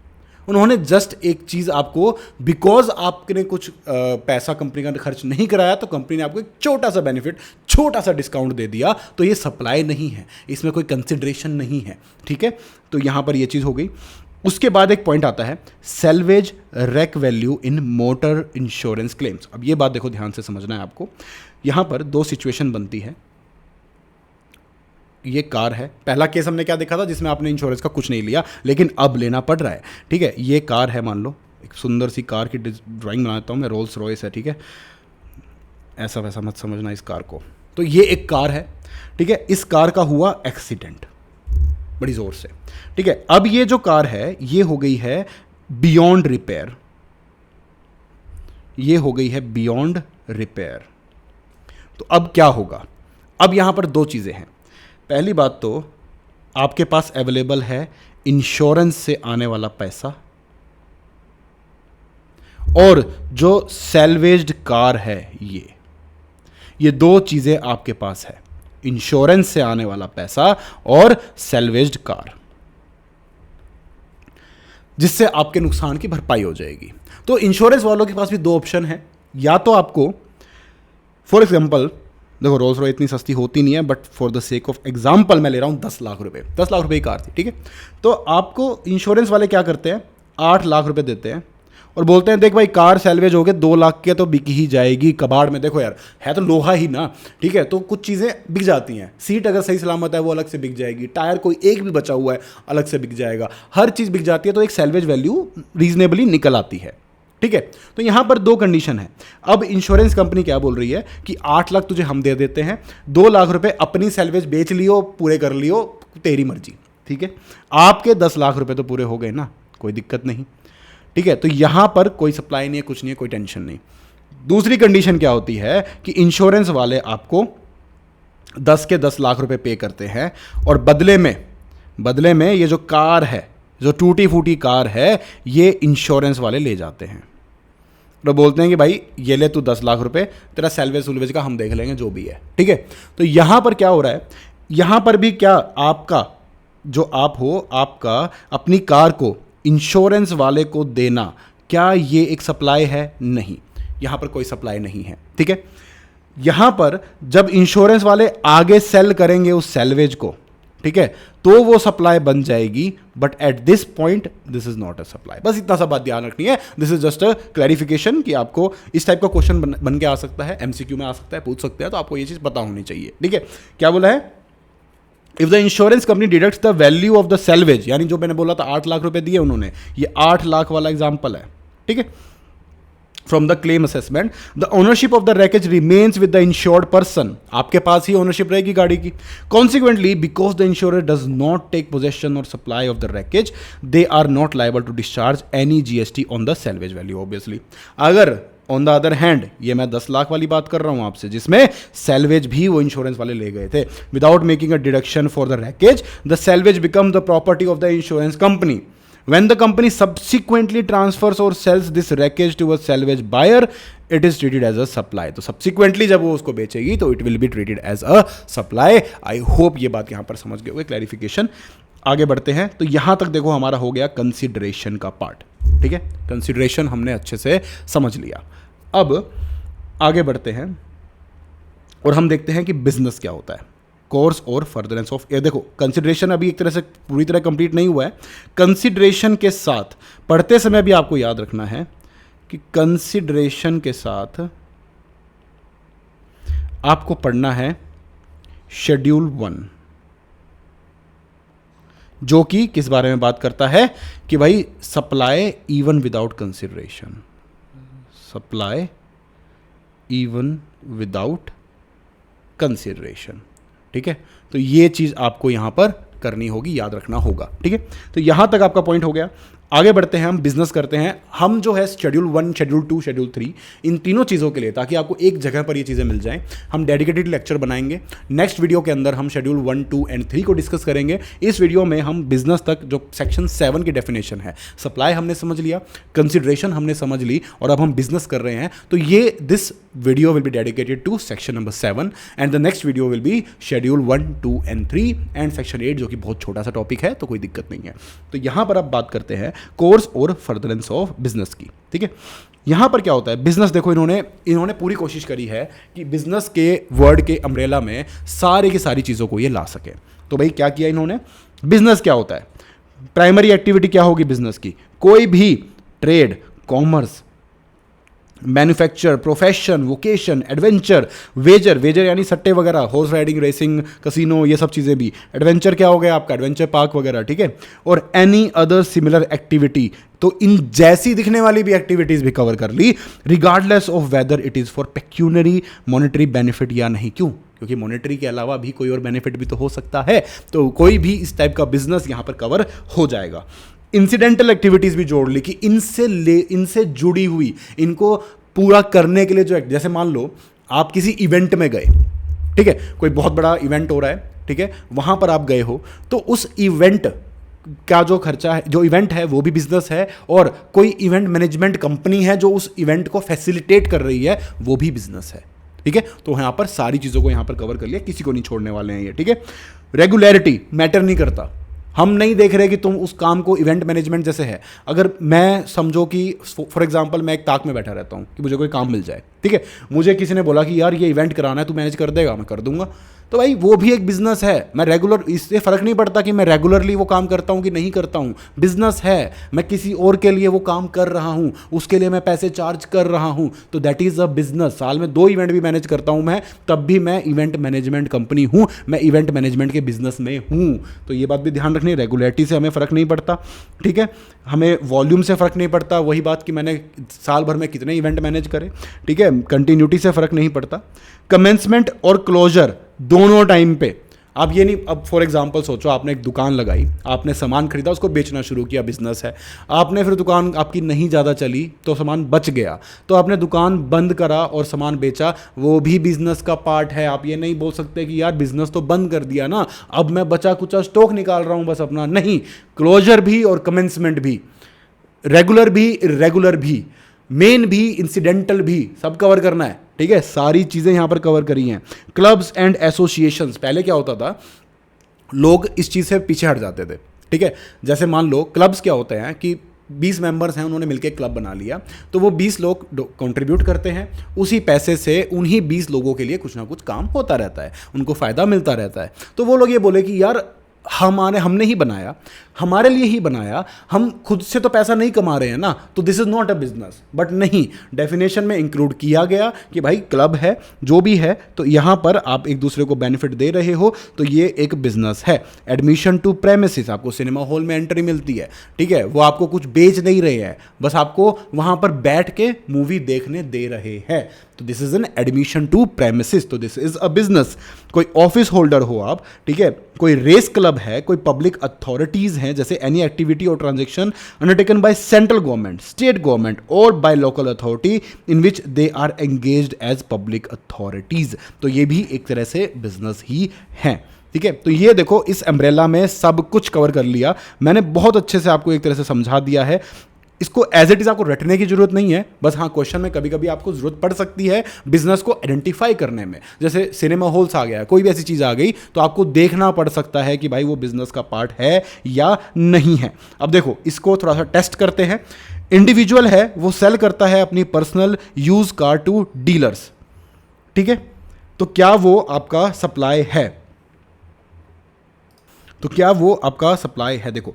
उन्होंने जस्ट एक चीज़ आपको, बिकॉज आपने कुछ पैसा कंपनी का खर्च नहीं कराया तो कंपनी ने आपको एक छोटा सा बेनिफिट, छोटा सा डिस्काउंट दे दिया। तो ये सप्लाई नहीं है, इसमें कोई कंसिडरेशन नहीं है। ठीक है, तो यहाँ पर ये चीज़ हो गई। उसके बाद एक पॉइंट आता है, salvage wreck value in motor insurance claims. अब ये बात देखो, ध्यान से समझना है आपको। यहाँ पर 2 सिचुएशन बनती है। ये कार है, पहला केस हमने क्या देखा था जिसमें आपने इंश्योरेंस का कुछ नहीं लिया लेकिन अब लेना पड़ रहा है। ठीक है, ये कार है, मान लो एक सुंदर सी कार की ड्राइंग बनाता हूँ मैं, रोल्स रॉयस है। ठीक है, ऐसा वैसा मत समझना इस कार को। तो ये एक कार है, ठीक है, इस कार का हुआ एक्सीडेंट बड़ी जोर से। ठीक है, अब ये जो कार है ये हो गई है बियॉन्ड रिपेयर, ये हो गई है बियॉन्ड रिपेयर। तो अब क्या होगा? अब यहां पर 2 चीजें हैं। पहली बात तो आपके पास अवेलेबल है इंश्योरेंस से आने वाला पैसा, और जो सैल्वेज्ड कार है ये दो चीज़ें आपके पास है, इंश्योरेंस से आने वाला पैसा और सैल्वेज्ड कार, जिससे आपके नुकसान की भरपाई हो जाएगी। तो इंश्योरेंस वालों के पास भी दो ऑप्शन है, या तो आपको फॉर एग्जाम्पल, देखो रोल्स रॉयस इतनी सस्ती होती नहीं है, but for the sake of example मैं ले रहा हूँ 10 लाख रुपए, 10 लाख रुपए की कार थी, ठीक है। तो आपको इंश्योरेंस वाले क्या करते हैं, 8 लाख रुपए देते हैं और बोलते हैं देख भाई कार सैल्वेज हो गए 2 लाख के तो बिक ही जाएगी कबाड़ में, देखो यार है तो लोहा ही ना, ठीक है, तो कुछ चीज़ें बिक जाती हैं, सीट अगर सही सलामत है वो अलग से बिक जाएगी, टायर कोई एक भी बचा हुआ है अलग से बिक जाएगा, हर चीज़ बिक जाती है, तो एक सैल्वेज वैल्यू रीजनेबली निकल आती है, ठीक है। तो यहां पर दो कंडीशन है। अब इंश्योरेंस कंपनी क्या बोल रही है कि 8 लाख तुझे हम दे देते हैं, 2 लाख रुपए अपनी सैल्वेज बेच लियो, पूरे कर लियो, तेरी मर्जी, ठीक है। आपके 10 लाख रुपए तो पूरे हो गए ना, कोई दिक्कत नहीं, ठीक है। तो यहां पर कोई सप्लाई नहीं है, कुछ नहीं है, कोई टेंशन नहीं। दूसरी कंडीशन क्या होती है कि इंश्योरेंस वाले आपको 10 के 10 लाख रुपए पे करते हैं और बदले में ये जो कार है, जो टूटी फूटी कार है, ये इंश्योरेंस वाले ले जाते हैं तो बोलते हैं कि भाई ये ले तू 10 लाख रुपए, तेरा सैल्वेज सुलवेज का हम देख लेंगे जो भी है, ठीक है। तो यहां पर क्या हो रहा है, यहां पर भी क्या आपका जो आप हो, आपका अपनी कार को इंश्योरेंस वाले को देना, क्या ये एक सप्लाई है? नहीं, यहां पर कोई सप्लाई नहीं है, ठीक है। यहां पर जब इंश्योरेंस वाले आगे सेल करेंगे उस सैल्वेज को, ठीक है, तो वो सप्लाई बन जाएगी, but at this point this is not a supply. बस इतना सा बात ध्यान रखनी है, this is just a clarification कि आपको इस टाइप का क्वेश्चन बन के आ सकता है, एमसीक्यू में आ सकता है, पूछ सकते हैं, तो आपको ये चीज पता होनी चाहिए, ठीक है। क्या बोला है, if the insurance company deducts the value of the salvage, यानी जो मैंने बोला था 8 लाख रुपए दिए उन्होंने, ये 8 लाख वाला एग्जाम्पल है, ठीक है, from the claim assessment, the ownership of the wreckage remains with the insured person, आपके पास ही ओनरशिप रहेगी गाड़ी की। Consequently because the insurer does not take possession और supply of the wreckage, they are not liable to discharge any GST on the salvage value. Obviously अगर on the other hand, ये मैं 10 लाख वाली बात कर रहा हूं आपसे, जिसमें सैल्वेज भी वो इंश्योरेंस वाले ले गए थे, without making a deduction for the wreckage, the salvage become the property of the insurance company. When the company subsequently transfers or sells this wreckage to a salvage buyer, it is treated as a supply. तो subsequently जब वो उसको बेचेगी तो it will be treated as a supply. I hope ये बात यहाँ पर समझ गए होगे, क्लैरिफिकेशन। आगे बढ़ते हैं, तो यहाँ तक देखो हमारा हो गया कंसिडरेशन का पार्ट, ठीक है, कंसिडरेशन हमने अच्छे से समझ लिया। अब आगे बढ़ते हैं और हम देखते हैं कि बिजनेस क्या होता है, कोर्स और फर्दरेंस ऑफ। ये देखो कंसिडरेशन अभी एक तरह से पूरी तरह कंप्लीट नहीं हुआ है, कंसिडरेशन के साथ पढ़ते समय भी आपको याद रखना है कि कंसिडरेशन के साथ आपको पढ़ना है शेड्यूल 1, जो कि किस बारे में बात करता है कि भाई supply even without consideration, supply even without consideration, ठीक है। तो ये चीज आपको यहां पर करनी होगी, याद रखना होगा, ठीक है। तो यहां तक आपका पॉइंट हो गया। आगे बढ़ते हैं, हम बिजनेस करते हैं, हम जो है शेड्यूल 1, शेड्यूल 2, शेड्यूल 3, इन तीनों चीज़ों के लिए, ताकि आपको एक जगह पर ये चीज़ें मिल जाएं, हम डेडिकेटेड लेक्चर बनाएंगे। नेक्स्ट वीडियो के अंदर हम शेड्यूल 1, 2 एंड 3 को डिस्कस करेंगे। इस वीडियो में हम बिजनेस तक जो सेक्शन 7 की डेफिनेशन है, सप्लाई हमने समझ लिया, कंसिडरेशन हमने समझ ली, और अब हम बिजनेस कर रहे हैं। तो ये this video will be dedicated to section number 7 and the next video will be schedule 1, 2 and 3 and section 8, जो कि बहुत छोटा सा टॉपिक है, तो कोई दिक्कत नहीं है। तो यहां पर अब बात करते हैं कोर्स और फर्दरेंस ऑफ बिजनेस की, ठीक है। यहां पर क्या होता है, बिजनेस देखो, इन्होंने पूरी कोशिश करी है कि बिजनेस के वर्ड के अम्ब्रेला में सारी की सारी चीज़ों को ये ला सके। तो भाई क्या किया इन्होंने, बिजनेस क्या होता है, प्राइमरी एक्टिविटी क्या होगी बिजनेस की, कोई भी trade, commerce, manufacture, profession, vocation, adventure, wager यानी सट्टे वगैरह, हॉर्स राइडिंग, रेसिंग, कसिनो, ये सब चीज़ें भी। एडवेंचर क्या हो गया आपका, एडवेंचर पार्क वगैरह, ठीक है। और एनी अदर सिमिलर एक्टिविटी, तो इन जैसी दिखने वाली भी एक्टिविटीज़ भी कवर कर ली, regardless of whether it is for pecuniary monetary benefit या नहीं। क्यों? क्योंकि मॉनेटरी के अलावा भी कोई और बेनिफिट भी तो हो सकता है, तो कोई भी इस टाइप का बिजनेस यहाँ पर कवर हो जाएगा। इंसिडेंटल एक्टिविटीज़ भी जोड़ ली कि इनसे जुड़ी हुई, इनको पूरा करने के लिए जो, जैसे मान लो आप किसी इवेंट में गए, ठीक है, कोई बहुत बड़ा इवेंट हो रहा है, ठीक है, वहाँ पर आप गए हो, तो उस इवेंट का जो खर्चा है, जो इवेंट है वो भी बिजनेस है, और कोई इवेंट मैनेजमेंट कंपनी है जो उस इवेंट को फैसिलिटेट कर रही है, वो भी बिजनेस है। ठीक है, तो यहाँ पर सारी चीज़ों को यहाँ पर कवर कर लिया, किसी को नहीं छोड़ने वाले हैं ये, ठीक है। रेगुलरिटी मैटर नहीं करता, हम नहीं देख रहे कि तुम उस काम को, इवेंट मैनेजमेंट जैसे है, अगर मैं समझो कि फॉर एग्जांपल मैं एक ताक में बैठा रहता हूँ कि मुझे कोई काम मिल जाए, ठीक है, मुझे किसी ने बोला कि यार ये इवेंट कराना है, तू मैनेज कर देगा, मैं कर दूंगा, तो भाई वो भी एक बिजनेस है। मैं रेगुलर, इससे फ़र्क नहीं पड़ता कि मैं रेगुलरली वो काम करता हूँ कि नहीं करता हूँ, बिजनेस है, मैं किसी और के लिए वो काम कर रहा हूँ, उसके लिए मैं पैसे चार्ज कर रहा हूँ, तो दैट इज़ अ बिजनेस। साल में 2 इवेंट भी मैनेज करता हूँ मैं, तब भी मैं इवेंट मैनेजमेंट कंपनी हूँ, मैं इवेंट मैनेजमेंट के बिजनेस में हूँ। तो ये बात भी ध्यान रखनी, रेगुलरिटी से हमें फ़र्क नहीं पड़ता, ठीक है, हमें वॉल्यूम से फ़र्क नहीं पड़ता, वही बात कि मैंने साल भर में कितने इवेंट मैनेज करे, ठीक है, कंटिन्यूटी से फ़र्क नहीं पड़ता। कमेंसमेंट और क्लोजर दोनों टाइम पे, आप ये नहीं, अब फॉर एग्जांपल सोचो आपने एक दुकान लगाई, आपने सामान खरीदा, उसको बेचना शुरू किया, बिजनेस है, आपने फिर दुकान आपकी नहीं ज़्यादा चली तो सामान बच गया, तो आपने दुकान बंद करा और सामान बेचा, वो भी बिजनेस का पार्ट है। आप ये नहीं बोल सकते कि यार बिजनेस तो बंद कर दिया ना, अब मैं बचा कुचा स्टॉक निकाल रहा हूँ बस अपना, नहीं, क्लोजर भी और कमेंसमेंट भी, रेगुलर भी इरेगुलर भी, मेन भी इंसिडेंटल भी, सब कवर करना है, ठीक है, सारी चीज़ें यहां पर कवर करी हैं। क्लब्स एंड एसोसिएशंस, पहले क्या होता था, लोग इस चीज़ से पीछे हट जाते थे, ठीक है, जैसे मान लो क्लब्स क्या होते हैं कि 20 मेंबर्स हैं, उन्होंने मिलकर क्लब बना लिया, तो वो 20 लोग कंट्रीब्यूट करते हैं, उसी पैसे से उन्हीं 20 लोगों के लिए कुछ ना कुछ काम होता रहता है, उनको फ़ायदा मिलता रहता है। तो वो लोग ये बोले कि यार हमने ही बनाया, हमारे लिए ही बनाया, हम खुद से तो पैसा नहीं कमा रहे हैं ना, तो this is not a business. But नहीं, डेफिनेशन में इंक्लूड किया गया कि भाई क्लब है, जो भी है, तो यहां पर आप एक दूसरे को बेनिफिट दे रहे हो, तो ये एक बिजनेस है। एडमिशन टू प्रेमिसेस, आपको सिनेमा हॉल में एंट्री मिलती है, ठीक है, वो आपको कुछ बेच नहीं रहे हैं, बस आपको वहां पर बैठ के मूवी देखने दे रहे हैं, तो this is an admission to premises, तो दिस इज अ बिजनेस। कोई ऑफिस होल्डर हो आप, ठीक है, कोई रेस क्लब है, कोई पब्लिक अथॉरिटीज हैं, जैसे एनी एक्टिविटी और transaction undertaken by central government, state government और by local authority in which they are engaged as public authorities, तो ये भी एक तरह से बिजनेस ही है, ठीक है। तो ये देखो, इस अम्ब्रेला में सब कुछ कवर कर लिया मैंने, बहुत अच्छे से आपको एक तरह से समझा दिया है। इसको एज इट इज आपको रटने की जरूरत नहीं है, बस हाँ क्वेश्चन में कभी कभी आपको जरूरत पड़ सकती है बिजनेस को आइडेंटिफाई करने में, जैसे सिनेमा हॉल्स आ गया, कोई भी ऐसी चीज आ गई, तो आपको देखना पड़ सकता है कि भाई वो बिजनेस का पार्ट है या नहीं है। अब देखो, इसको थोड़ा सा टेस्ट करते हैं। इंडिविजुअल है, वो सेल करता है अपनी personal use car to dealers, ठीक है, तो क्या वो आपका सप्लाई है? तो क्या वो आपका सप्लाई है? देखो,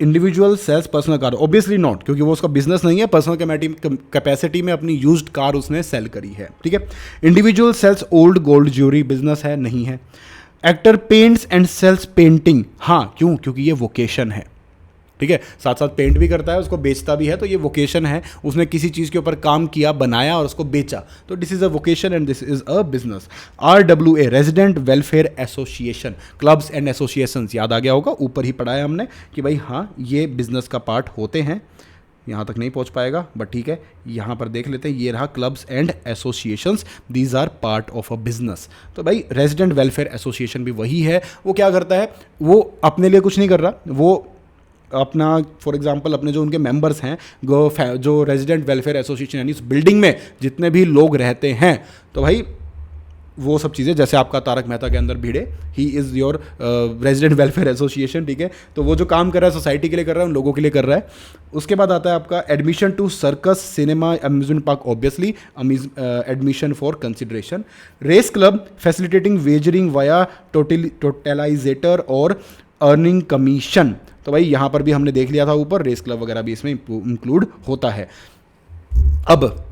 individual cells personal car, obviously not, क्योंकि वो उसका बिजनेस नहीं है, पर्सनल कैपेसिटी में अपनी यूज्ड कार उसने सेल करी है, ठीक है। Individual sells old gold jewellery, business है? नहीं है। Actor paints and sells painting, हाँ, क्यों? क्योंकि ये वोकेशन है, ठीक है, साथ साथ पेंट भी करता है, उसको बेचता भी है, तो ये वोकेशन है, उसने किसी चीज़ के ऊपर काम किया, बनाया और उसको बेचा, तो this is a vocation and this is a business. RWA, resident welfare association, clubs and associations, याद आ गया होगा, ऊपर ही पढ़ा है हमने कि भाई हाँ ये बिजनेस का पार्ट होते हैं। यहाँ तक नहीं पहुँच पाएगा, बट ठीक है, यहाँ पर देख लेते हैं, ये रहा clubs and associations, these are part of a business. तो भाई रेजिडेंट वेलफेयर एसोसिएशन भी वही है, वो क्या करता है, वो अपने लिए कुछ नहीं कर रहा, वो अपना फॉर एग्जांपल अपने जो उनके मेंबर्स हैं, जो रेजिडेंट वेलफेयर एसोसिएशन, यानी उस बिल्डिंग में जितने भी लोग रहते हैं, तो भाई वो सब चीज़ें, जैसे आपका तारक मेहता के अंदर Bhide, he is your resident welfare association, ठीक है, तो वो जो काम कर रहा है सोसाइटी के लिए कर रहा है, उन लोगों के लिए कर रहा है। उसके बाद आता है आपका admission to circus, cinema, amusement park, obviously admission for consideration. Race club, facilitating wagering via totalizator और अर्निंग कमीशन, तो भाई यहाँ पर भी हमने देख लिया था ऊपर, रेस क्लब वगैरह भी इसमें इंक्लूड होता है। अब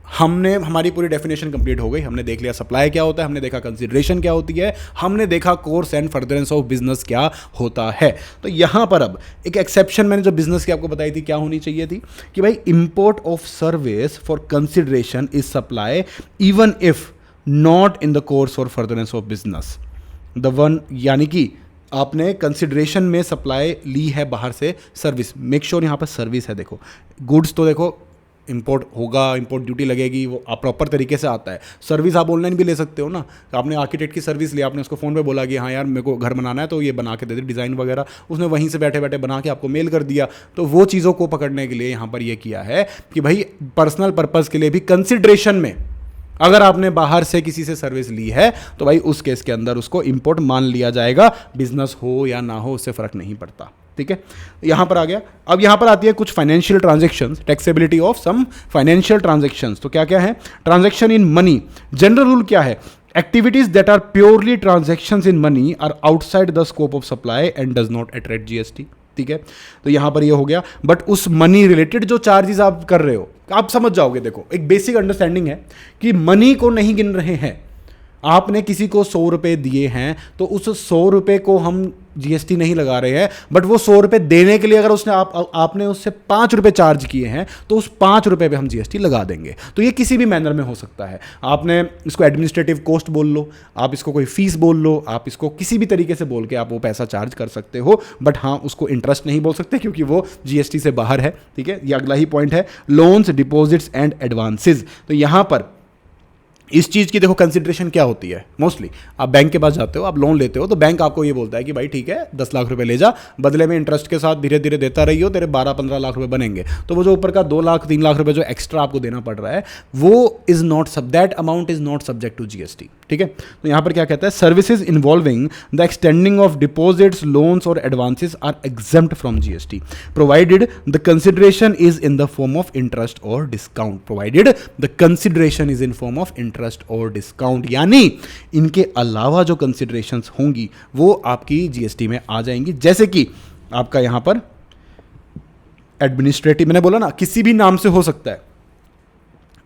हमने, हमारी पूरी डेफिनेशन कंप्लीट हो गई, हमने देख लिया सप्लाई क्या होता है, हमने देखा कंसिडरेशन क्या होती है, हमने देखा course and furtherance of business क्या होता है। तो यहाँ पर अब एक एक्सेप्शन मैंने जो बिजनेस की आपको बताई थी क्या होनी चाहिए थी, कि भाई import of service for consideration is supply even if not in the course और furtherance of business the one, यानी कि आपने कंसिडरेशन में सप्लाई ली है बाहर से सर्विस, मेक श्योर यहाँ पर सर्विस है। देखो गुड्स तो देखो इंपोर्ट होगा, इंपोर्ट ड्यूटी लगेगी, वो आप प्रॉपर तरीके से आता है। सर्विस आप ऑनलाइन भी ले सकते हो ना, आपने आर्किटेक्ट की सर्विस ली, आपने उसको फ़ोन पे बोला कि हाँ यार मेरे को घर बनाना है, तो ये बना के दे दे डिज़ाइन वगैरह, उसने वहीं से बैठे बैठे बना के आपको मेल कर दिया। तो वो चीज़ों को पकड़ने के लिए यहाँ पर ये किया है कि भाई पर्सनल पर्पज़ के लिए भी कंसिडरेशन में अगर आपने बाहर से किसी से सर्विस ली है तो भाई उस केस के अंदर उसको इंपोर्ट मान लिया जाएगा, बिजनेस हो या ना हो उससे फर्क नहीं पड़ता। ठीक है, यहां पर आ गया। अब यहां पर आती है कुछ financial transactions, taxability of some financial transactions. तो क्या क्या है? Transaction in money, general rule क्या है? Activities that are purely transactions in money are outside the scope of supply and does not attract GST. ठीक है, तो यहां पर ये हो गया। बट उस मनी रिलेटेड जो चार्जेस आप कर रहे हो आप समझ जाओगे। देखो, एक बेसिक अंडरस्टैंडिंग है कि मनी को नहीं गिन रहे हैं। आपने किसी को 100 रुपए दिए हैं तो उस 100 रुपए को हम जीएसटी नहीं लगा रहे हैं, बट वो 100 रुपए देने के लिए अगर उसने आपने उससे 5 रुपए चार्ज किए हैं तो उस 5 रुपए पे हम जीएसटी लगा देंगे। तो ये किसी भी मैनर में हो सकता है। आपने इसको एडमिनिस्ट्रेटिव कॉस्ट बोल लो, आप इसको कोई फीस बोल लो, आप इसको किसी भी तरीके से बोल के आप वो पैसा चार्ज कर सकते हो, बट हाँ उसको इंटरेस्ट नहीं बोल सकते क्योंकि वो जीएसटी से बाहर है। ठीक है, ये अगला ही पॉइंट है, लोन्स, डिपॉजिट्स एंड एडवांसेस। तो यहां पर इस चीज़ की देखो कंसिडरेशन क्या होती है। मोस्टली आप बैंक के पास जाते हो, आप लोन लेते हो तो बैंक आपको ये बोलता है कि भाई ठीक है 10 लाख रुपए ले जा, बदले में इंटरेस्ट के साथ धीरे धीरे देता रही हो, तेरे 12-15 लाख रुपए बनेंगे। तो वो जो ऊपर का 2 लाख 3 लाख रुपए जो एक्स्ट्रा आपको देना पड़ रहा है वो is not sub, that amount is not subject to GST. ठीक है, तो यहां पर क्या कहता है? Services involving the extending of deposits, loans और advances are exempt from GST provided the consideration is in the form of interest और discount. Provided the consideration is in form of interest और डिस्काउंट, यानी इनके अलावा जो considerations होंगी वो आपकी जीएसटी में आ जाएंगी। जैसे कि आपका यहां पर एडमिनिस्ट्रेटिव, मैंने बोला ना किसी भी नाम से हो सकता है,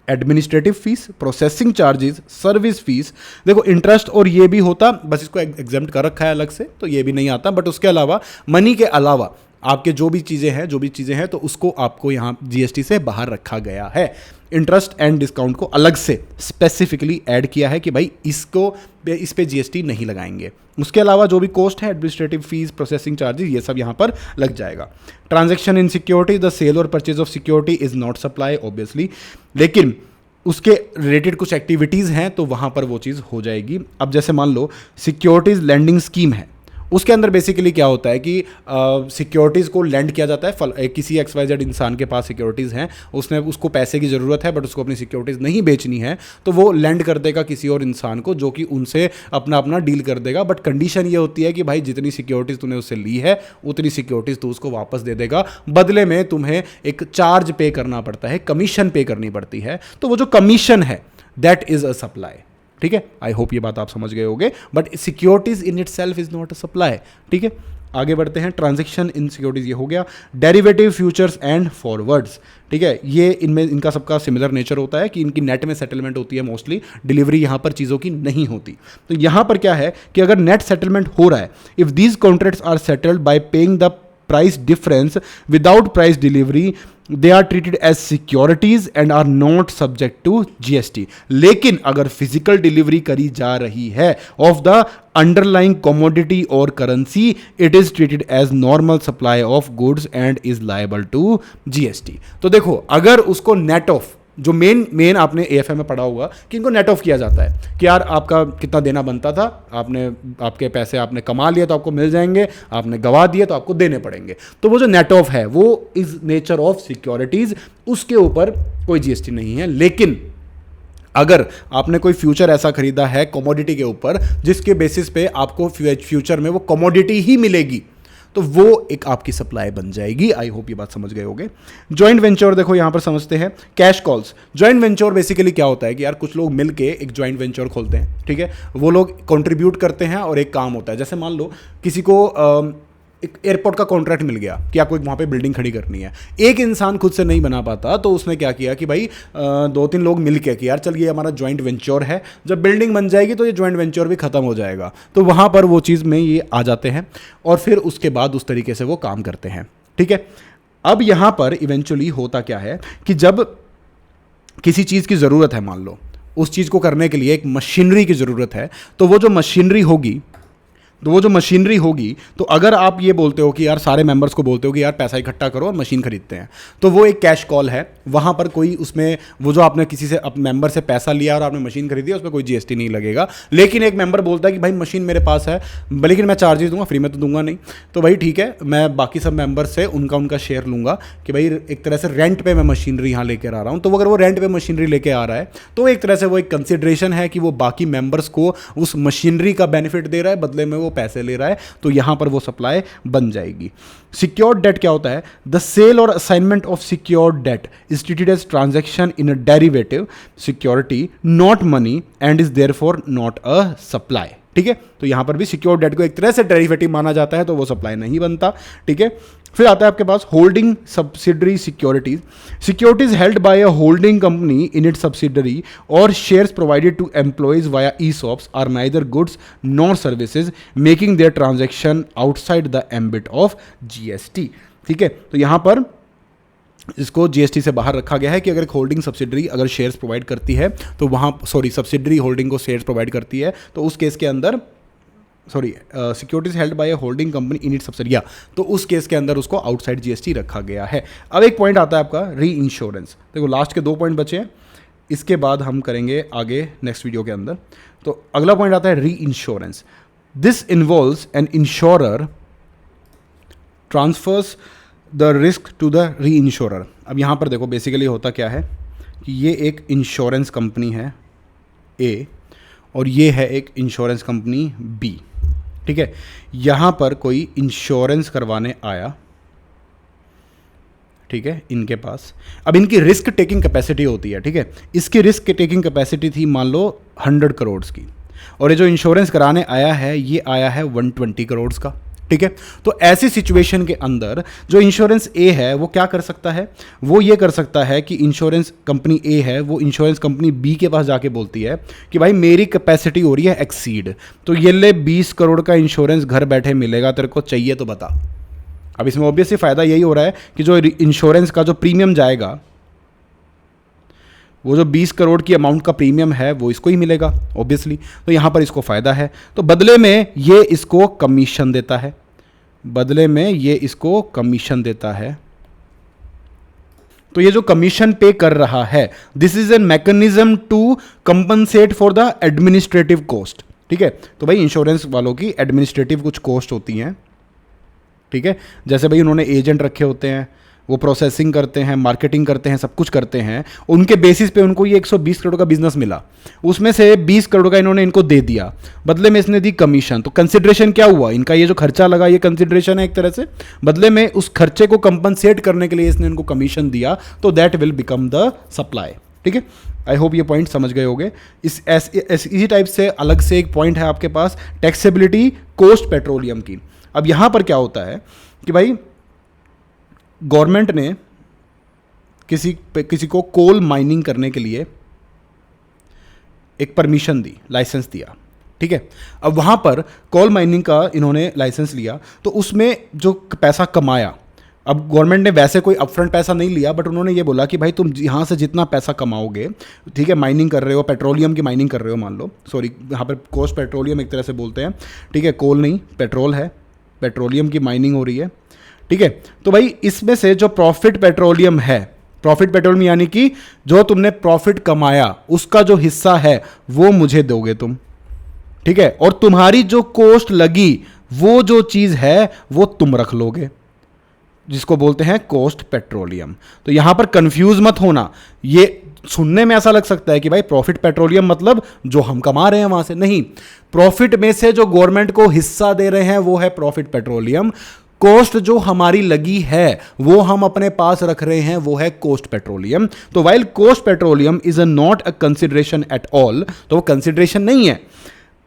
administrative fees, processing charges, service fees. देखो इंटरेस्ट और ये भी होता, बस इसको एग्जेम्प्ट कर रखा है अलग से, तो ये भी नहीं आता। बट उसके अलावा मनी के अलावा आपके जो भी चीज़ें हैं तो उसको आपको यहाँ जीएसटी से बाहर रखा गया है। इंटरेस्ट एंड डिस्काउंट को अलग से स्पेसिफिकली ऐड किया है कि भाई इस पे जीएसटी नहीं लगाएंगे। उसके अलावा जो भी कॉस्ट है, एडमिनिस्ट्रेटिव फीस, प्रोसेसिंग चार्जेस, ये सब यहाँ पर लग जाएगा। Transaction in security, the sale और purchase of security is not supply obviously, लेकिन उसके रिलेटेड कुछ एक्टिविटीज़ हैं तो वहाँ पर वो चीज़ हो जाएगी। अब जैसे मान लो सिक्योरिटीज़ लैंडिंग स्कीम है, उसके अंदर बेसिकली क्या होता है कि सिक्योरिटीज़ को लैंड किया जाता है। किसी XYZ इंसान के पास सिक्योरिटीज़ हैं, उसको पैसे की ज़रूरत है बट उसको अपनी सिक्योरिटीज़ नहीं बेचनी है, तो वो लैंड कर देगा किसी और इंसान को जो कि उनसे अपना डील कर देगा। बट कंडीशन ये होती है कि भाई जितनी सिक्योरिटीज़ तूने उससे ली है उतनी सिक्योरिटीज़ तू उसको वापस दे देगा, बदले में तुम्हें एक चार्ज पे करना पड़ता है, कमीशन पे करनी पड़ती है। तो वो जो कमीशन है दैट इज़ अ सप्लाई। ठीक है, आई होप ये बात आप समझ गए होंगे। But securities in it self is not a supply. ठीक है, आगे बढ़ते हैं। ट्रांजैक्शन इन सिक्योरिटीज ये हो गया। Derivative, futures and forwards. ठीक है, ये इनमें इनका सबका सिमिलर नेचर होता है कि इनकी नेट में सेटलमेंट होती है मोस्टली, डिलीवरी यहाँ पर चीज़ों की नहीं होती। तो यहाँ पर क्या है कि अगर नेट सेटलमेंट हो रहा है, if these contracts are settled by paying the price difference without price delivery, they are treated as securities and are not subject to GST। लेकिन अगर फिजिकल डिलीवरी करी जा रही है ऑफ द अंडरलाइंग कमोडिटी और currency, it is treated as normal supply of goods and is liable to GST. तो देखो अगर उसको नेट ऑफ, जो मेन आपने एएफएम में पढ़ा होगा कि इनको नेट ऑफ किया जाता है कि यार आपका कितना देना बनता था, आपके पैसे आपने कमा लिए तो आपको मिल जाएंगे, आपने गवा दिए तो आपको देने पड़ेंगे। तो वो जो नेट ऑफ है वो इज नेचर ऑफ सिक्योरिटीज, उसके ऊपर कोई जीएसटी नहीं है। लेकिन अगर आपने कोई फ्यूचर ऐसा खरीदा है कमोडिटी के ऊपर जिसके बेसिस पे आपको फ्यूचर में वो कमोडिटी ही मिलेगी, तो वो एक आपकी सप्लाई बन जाएगी। आई होप ये बात समझ गए होंगे। जॉइंट वेंचर देखो यहां पर समझते हैं। Cash calls, joint venture basically क्या होता है कि यार कुछ लोग मिलके एक जॉइंट वेंचर खोलते हैं। ठीक है, वो लोग कंट्रीब्यूट करते हैं और एक काम होता है। जैसे मान लो किसी को एक एयरपोर्ट का कॉन्ट्रैक्ट मिल गया कि आपको एक वहाँ पे बिल्डिंग खड़ी करनी है, एक इंसान खुद से नहीं बना पाता, तो उसने क्या किया कि भाई 2-3 लोग मिल के कि यार चल ये हमारा जॉइंट वेंचर है, जब बिल्डिंग बन जाएगी तो ये जॉइंट वेंचर भी खत्म हो जाएगा। तो वहाँ पर वो चीज़ में ये आ जाते हैं और फिर उसके बाद उस तरीके से वो काम करते हैं। ठीक है, अब यहाँ पर इवेंचुअली होता क्या है कि जब किसी चीज़ की ज़रूरत है, मान लो उस चीज़ को करने के लिए एक मशीनरी की ज़रूरत है, तो वो जो मशीनरी होगी तो वो जो मशीनरी होगी, तो अगर आप ये बोलते हो कि यार सारे मेंबर्स को बोलते हो कि यार पैसा इकट्ठा करो और मशीन खरीदते हैं, तो वो एक कैश कॉल है। वहाँ पर कोई उसमें वो जो आपने किसी से मेंबर से पैसा लिया और आपने मशीन खरीदी है, उसमें कोई जीएसटी नहीं लगेगा। लेकिन एक मेंबर बोलता है कि भाई मशीन मेरे पास है, लेकिन मैं चार्जेस दूंगा, फ्री में तो दूंगा नहीं, तो भाई ठीक है, मैं बाकी सब मेंबर से उनका शेयर लूंगा कि भाई एक तरह से रेंट पे मैं मशीनरी यहाँ लेकर आ रहा हूँ। तो अगर वो रेंट पे मशीनरी लेके आ रहा है, तो एक तरह से वो एक कंसिडरेशन है कि वो बाकी मेंबर्स को उस मशीनरी का बेनिफिट दे रहा है, बदले में वो पैसे ले रहा है, तो यहां पर वो सप्लाई बन जाएगी। सिक्योर्ड डेट क्या होता है? द सेल और assignment of secured debt is treated as transaction in a derivative security not money and is therefore not a supply. ठीक है, तो यहां पर भी सिक्योर्ड डेट को एक तरह से डेरिवेटिव माना जाता है, तो वो सप्लाई नहीं बनता। ठीक है, फिर आता है आपके पास holding subsidiary securities. Securities held by a holding company in it subsidiary और shares provided to employees via ESOPs are neither goods nor services making their transaction outside the ambit of GST. ठीक है, तो यहां पर इसको GST से बाहर रखा गया है कि अगर एक होल्डिंग सब्सिडरी अगर शेयर्स प्रोवाइड करती है, तो वहां सब्सिडरी होल्डिंग को शेयर्स प्रोवाइड करती है, तो उस केस के अंदर securities held by a holding company in it subsidiary, तो उस केस के अंदर उसको आउटसाइड जीएसटी रखा गया है। अब एक पॉइंट आता है आपका री इंश्योरेंस। देखो लास्ट के 2 पॉइंट बचे हैं, इसके बाद हम करेंगे आगे नेक्स्ट वीडियो के अंदर। तो अगला पॉइंट आता है reinsurance. This involves an insurer transfers the risk to the reinsurer. अब यहाँ पर देखो बेसिकली होता क्या है कि ये एक इंश्योरेंस कंपनी है ए और ये है एक इंश्योरेंस कंपनी बी। ठीक है, यहाँ पर कोई इंश्योरेंस करवाने आया, ठीक है, इनके पास। अब इनकी रिस्क टेकिंग कैपेसिटी होती है, ठीक है, इसकी रिस्क टेकिंग कैपेसिटी थी मान लो 100 करोड़ की, और ये जो इंश्योरेंस कराने आया है ये आया है 120 करोड़ का। ठीक है, तो ऐसी सिचुएशन के अंदर जो इंश्योरेंस ए है वो क्या कर सकता है? वो ये कर सकता है कि इंश्योरेंस कंपनी ए है वो इंश्योरेंस कंपनी बी के पास जाके बोलती है कि भाई मेरी कैपेसिटी हो रही है एक्सीड, तो ये ले 20 करोड़ का इंश्योरेंस घर बैठे मिलेगा, तेरे को चाहिए तो बता। अब इसमें ऑब्वियसली फायदा यही हो रहा है कि जो इंश्योरेंस का जो प्रीमियम जाएगा, वो जो 20 करोड़ की अमाउंट का प्रीमियम है वो इसको ही मिलेगा ऑब्वियसली, तो यहां पर इसको फायदा है। तो बदले में ये इसको कमीशन देता है, बदले में ये इसको कमीशन देता है। तो ये जो कमीशन पे कर रहा है, this is an mechanism to compensate for the administrative cost. ठीक है, तो भाई इंश्योरेंस वालों की एडमिनिस्ट्रेटिव कुछ कॉस्ट होती हैं। ठीक है, जैसे भाई उन्होंने एजेंट रखे होते हैं, वो प्रोसेसिंग करते हैं, मार्केटिंग करते हैं, सब कुछ करते हैं, उनके बेसिस पे उनको ये 120 करोड़ का बिजनेस मिला, उसमें से 20 करोड़ का इन्होंने इनको दे दिया, बदले में इसने दी कमीशन। तो कंसिडरेशन क्या हुआ? इनका ये जो खर्चा लगा ये कंसिडरेशन है एक तरह से, बदले में उस खर्चे को कंपनसेट करने के लिए इसने इनको कमीशन दिया, तो that will become the supply. ठीक है, आई होप ये पॉइंट समझ गए होंगे। इसी टाइप से अलग से एक पॉइंट है आपके पास टैक्सेबिलिटी कोस्ट पेट्रोलियम की। अब यहां पर क्या होता है कि भाई गवर्नमेंट ने किसी को कोल माइनिंग करने के लिए एक परमिशन दी, लाइसेंस दिया। ठीक है, अब वहां पर कोल माइनिंग का इन्होंने लाइसेंस लिया, तो उसमें जो पैसा कमाया, अब गवर्नमेंट ने वैसे कोई अपफ्रंट पैसा नहीं लिया, बट उन्होंने ये बोला कि भाई तुम यहाँ से जितना पैसा कमाओगे, ठीक है, माइनिंग कर रहे हो, पेट्रोलियम की माइनिंग कर रहे हो मान लो, सॉरी यहाँ पर कोस्ट पेट्रोलियम एक तरह से बोलते हैं। ठीक है, कोल नहीं पेट्रोल है, पेट्रोलियम की माइनिंग हो रही है। ठीक है, तो भाई इसमें से जो प्रॉफिट पेट्रोलियम है, प्रॉफिट पेट्रोलियम यानी कि जो तुमने प्रॉफिट कमाया उसका जो हिस्सा है वो मुझे दोगे तुम। ठीक है, और तुम्हारी जो कॉस्ट लगी वो जो चीज है वो तुम रख लोगे, जिसको बोलते हैं कॉस्ट पेट्रोलियम। तो यहां पर कंफ्यूज मत होना, ये सुनने में ऐसा लग सकता है कि भाई प्रॉफिट पेट्रोलियम मतलब जो हम कमा रहे हैं वहां से, नहीं, प्रॉफिट में से जो गवर्नमेंट को हिस्सा दे रहे हैं वो है प्रॉफिट पेट्रोलियम, कॉस्ट जो हमारी लगी है वो हम अपने पास रख रहे हैं वो है कॉस्ट पेट्रोलियम। तो while cost petroleum is not a consideration at all, तो वो कंसिडरेशन नहीं है।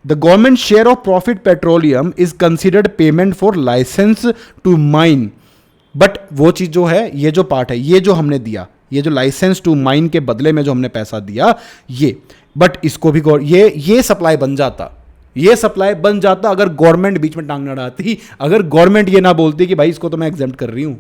The government share of profit petroleum is considered payment for licence to mine, but वो चीज जो है, ये जो पार्ट है, ये जो हमने दिया, ये जो लाइसेंस टू माइन के बदले में जो हमने पैसा दिया ये, बट इसको भी ये सप्लाई बन जाता, ये सप्लाई बन जाता अगर गवर्नमेंट बीच में टांग ना डालती, अगर गवर्नमेंट ये ना बोलती कि भाई इसको तो मैं एग्जेम्प्ट कर रही हूं।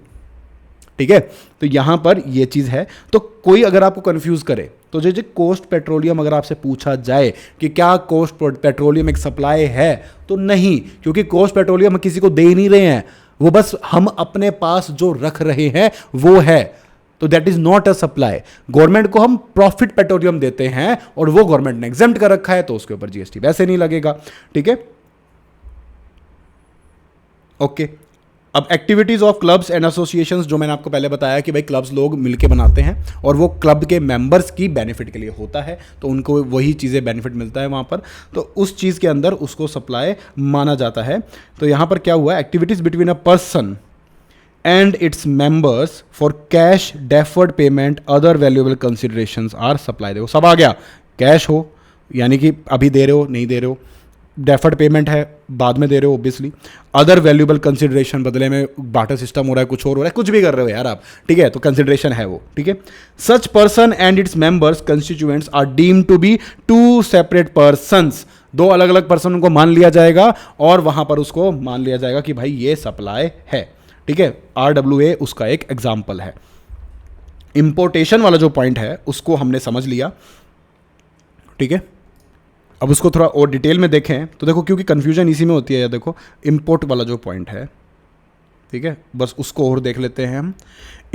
ठीक है, तो यहां पर ये चीज है। तो कोई अगर आपको कंफ्यूज करे तो जो कोस्ट पेट्रोलियम अगर आपसे पूछा जाए कि क्या कोस्ट पेट्रोलियम एक सप्लाई है, तो नहीं, क्योंकि कोस्ट पेट्रोलियम हम किसी को दे ही नहीं रहे हैं, वो बस हम अपने पास जो रख रहे हैं वो है, तो that is not a supply. Government को हम प्रॉफिट पेट्रोलियम देते हैं और वो गवर्नमेंट ने एग्जेम्प्ट कर रखा है, तो उसके ऊपर जीएसटी वैसे नहीं लगेगा। ठीक है, ओके। अब activities of clubs and associations, जो मैंने आपको पहले बताया कि भाई क्लब्स लोग मिलके बनाते हैं और वो क्लब के मेंबर्स की बेनिफिट के लिए होता है, तो उनको वही चीज़ें बेनिफिट मिलता है वहाँ पर, तो उस चीज़ के अंदर उसको सप्लाई माना जाता है। तो यहाँ पर क्या हुआ, activities between a person and its members for cash, deferred payment, other valuable considerations are supply. देखो सब आ गया, कैश हो यानी कि अभी दे रहे हो नहीं दे रहे हो, डेफर्ड पेमेंट है बाद में दे रहे हो ऑब्वियसली, अदर वैल्यूएबल कंसिडरेशन बदले में बाटर सिस्टम हो रहा है, कुछ और हो रहा है, कुछ भी कर रहे हो यार आप, ठीक है, तो कंसिडरेशन है वो। ठीक है, such person and its members constituents are deemed to be two separate persons, दो अलग अलग पर्सन को मान लिया जाएगा और वहां पर उसको मान लिया जाएगा कि भाई ये सप्लाई है। ठीक है, RWA उसका एक एग्जाम्पल है। इंपोर्टेशन वाला जो पॉइंट है उसको हमने समझ लिया। ठीक है, अब उसको थोड़ा और डिटेल में देखें तो देखो, क्योंकि कंफ्यूजन इसी में होती है। देखो इंपोर्ट वाला जो पॉइंट है, ठीक है, बस उसको और देख लेते हैं हम।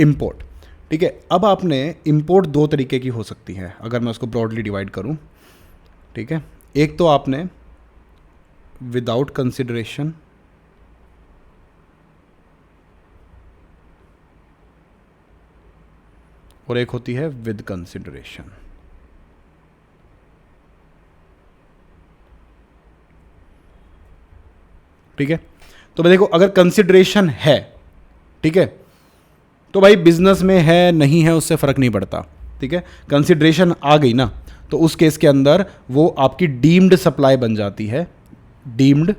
इंपोर्ट, ठीक है, अब आपने इंपोर्ट दो तरीके की हो सकती है अगर मैं उसको ब्रॉडली डिवाइड करूं। ठीक है, एक तो आपने विदाउट कंसिडरेशन, और एक होती है विद कंसिडरेशन। ठीक है, तो देखो अगर कंसिडरेशन है, ठीक है, तो भाई बिजनेस में है नहीं है उससे फर्क नहीं पड़ता। ठीक है, कंसिडरेशन आ गई ना, तो उस केस के अंदर वो आपकी डीम्ड सप्लाई बन जाती है, डीम्ड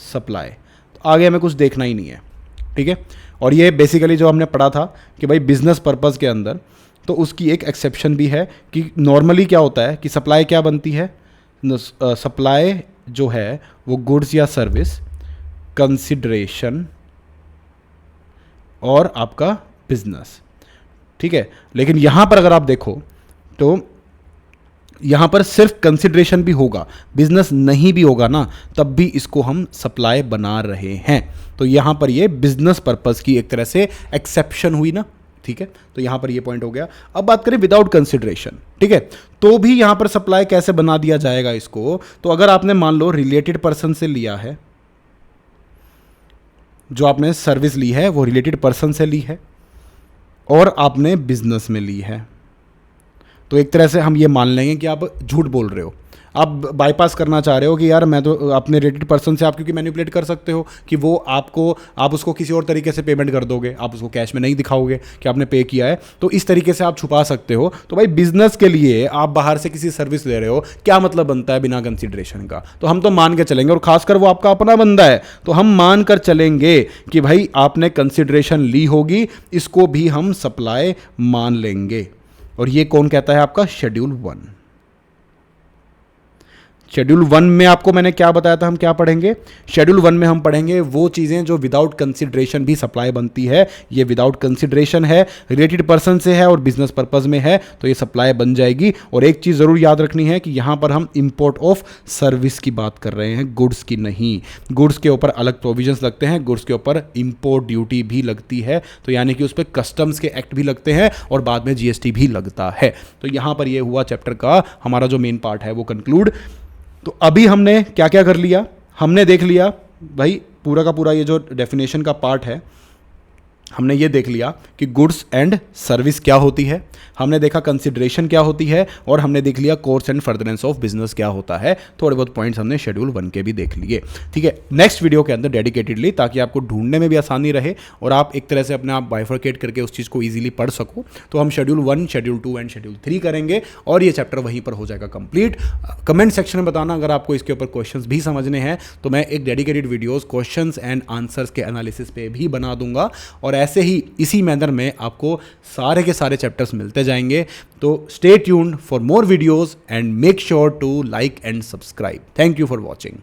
सप्लाई। तो आगे हमें कुछ देखना ही नहीं है। ठीक है, और ये बेसिकली जो हमने पढ़ा था कि भाई बिजनेस पर्पस के अंदर, तो उसकी एक एक्सेप्शन भी है कि नॉर्मली क्या होता है कि सप्लाई क्या बनती है, सप्लाई जो है वो गुड्स या सर्विस, कंसिडरेशन और आपका बिजनेस। ठीक है, लेकिन यहां पर अगर आप देखो तो यहां पर सिर्फ कंसिडरेशन भी होगा, बिजनेस नहीं भी होगा ना, तब भी इसको हम सप्लाई बना रहे हैं। तो यहां पर ये बिजनेस पर्पस की एक तरह से एक्सेप्शन हुई ना। ठीक है, तो यहां पर ये पॉइंट हो गया। अब बात करें विदाउट कंसिडरेशन, ठीक है, तो भी यहां पर सप्लाई कैसे बना दिया जाएगा इसको। तो अगर आपने मान लो रिलेटेड पर्सन से लिया है, जो आपने सर्विस ली है वो रिलेटेड पर्सन से ली है और आपने बिजनेस में ली है, तो एक तरह से हम ये मान लेंगे कि आप झूठ बोल रहे हो, आप बाईपास करना चाह रहे हो कि यार मैं तो अपने रिलेटेड पर्सन से आप क्योंकि मैनिपुलेट कर सकते हो कि वो आप उसको किसी और तरीके से पेमेंट कर दोगे, आप उसको कैश में नहीं दिखाओगे कि आपने पे किया है, तो इस तरीके से आप छुपा सकते हो। तो भाई बिजनेस के लिए आप बाहर से किसी सर्विस ले रहे हो, क्या मतलब बनता है बिना कंसिडरेशन का, तो हम तो मान के चलेंगे, और खासकर वो आपका अपना बंदा है तो हम मान कर चलेंगे कि भाई आपने कंसिडरेशन ली होगी, इसको भी हम सप्लाई मान लेंगे। और ये कौन कहता है, आपका शेड्यूल 1। शेड्यूल 1 में आपको मैंने क्या बताया था, हम क्या पढ़ेंगे, शेड्यूल 1 में हम पढ़ेंगे वो चीज़ें जो विदाउट कंसिडरेशन भी सप्लाई बनती है। ये विदाउट कंसिडरेशन है, रिलेटेड पर्सन से है और बिजनेस पर्पस में है, तो ये सप्लाई बन जाएगी। और एक चीज़ ज़रूर याद रखनी है कि यहाँ पर हम इंपोर्ट ऑफ सर्विस की बात कर रहे हैं, गुड्स की नहीं। गुड्स के ऊपर अलग प्रोविजंस लगते हैं, गुड्स के ऊपर इंपोर्ट ड्यूटी भी लगती है, तो यानी कि उस पर कस्टम्स के एक्ट भी लगते हैं और बाद में जीएसटी भी लगता है। तो यहाँ पर ये हुआ चैप्टर का हमारा जो मेन पार्ट है वो कंक्लूड। तो अभी हमने क्या क्या कर लिया, हमने देख लिया भाई पूरा का पूरा ये जो डेफिनेशन का पार्ट है, हमने ये देख लिया कि गुड्स एंड सर्विस क्या होती है, हमने देखा कंसिडरेशन क्या होती है, और हमने देख लिया course and furtherance of business क्या होता है। थोड़े बहुत पॉइंट्स हमने शेड्यूल 1 के भी देख लिए। ठीक है, नेक्स्ट वीडियो के अंदर डेडिकेटेडली, ताकि आपको ढूंढने में भी आसानी रहे और आप एक तरह से अपने आप बाइफरकेट करके उस चीज़ को ईजिली पढ़ सको, तो हम शेड्यूल 1, शेड्यूल 2 एंड शेड्यूल 3 करेंगे और ये चैप्टर वहीं पर हो जाएगा कंप्लीट। कमेंट सेक्शन में बताना अगर आपको इसके ऊपर क्वेश्चंस भी समझने हैं, तो मैं एक dedicated videos questions and answers के एनालिसिस पे भी बना दूंगा, और ऐसे ही इसी मैनर में आपको सारे के सारे चैप्टर्स मिलते जाएंगे। तो stay tuned for more videos and make sure to like and subscribe. Thank you for watching.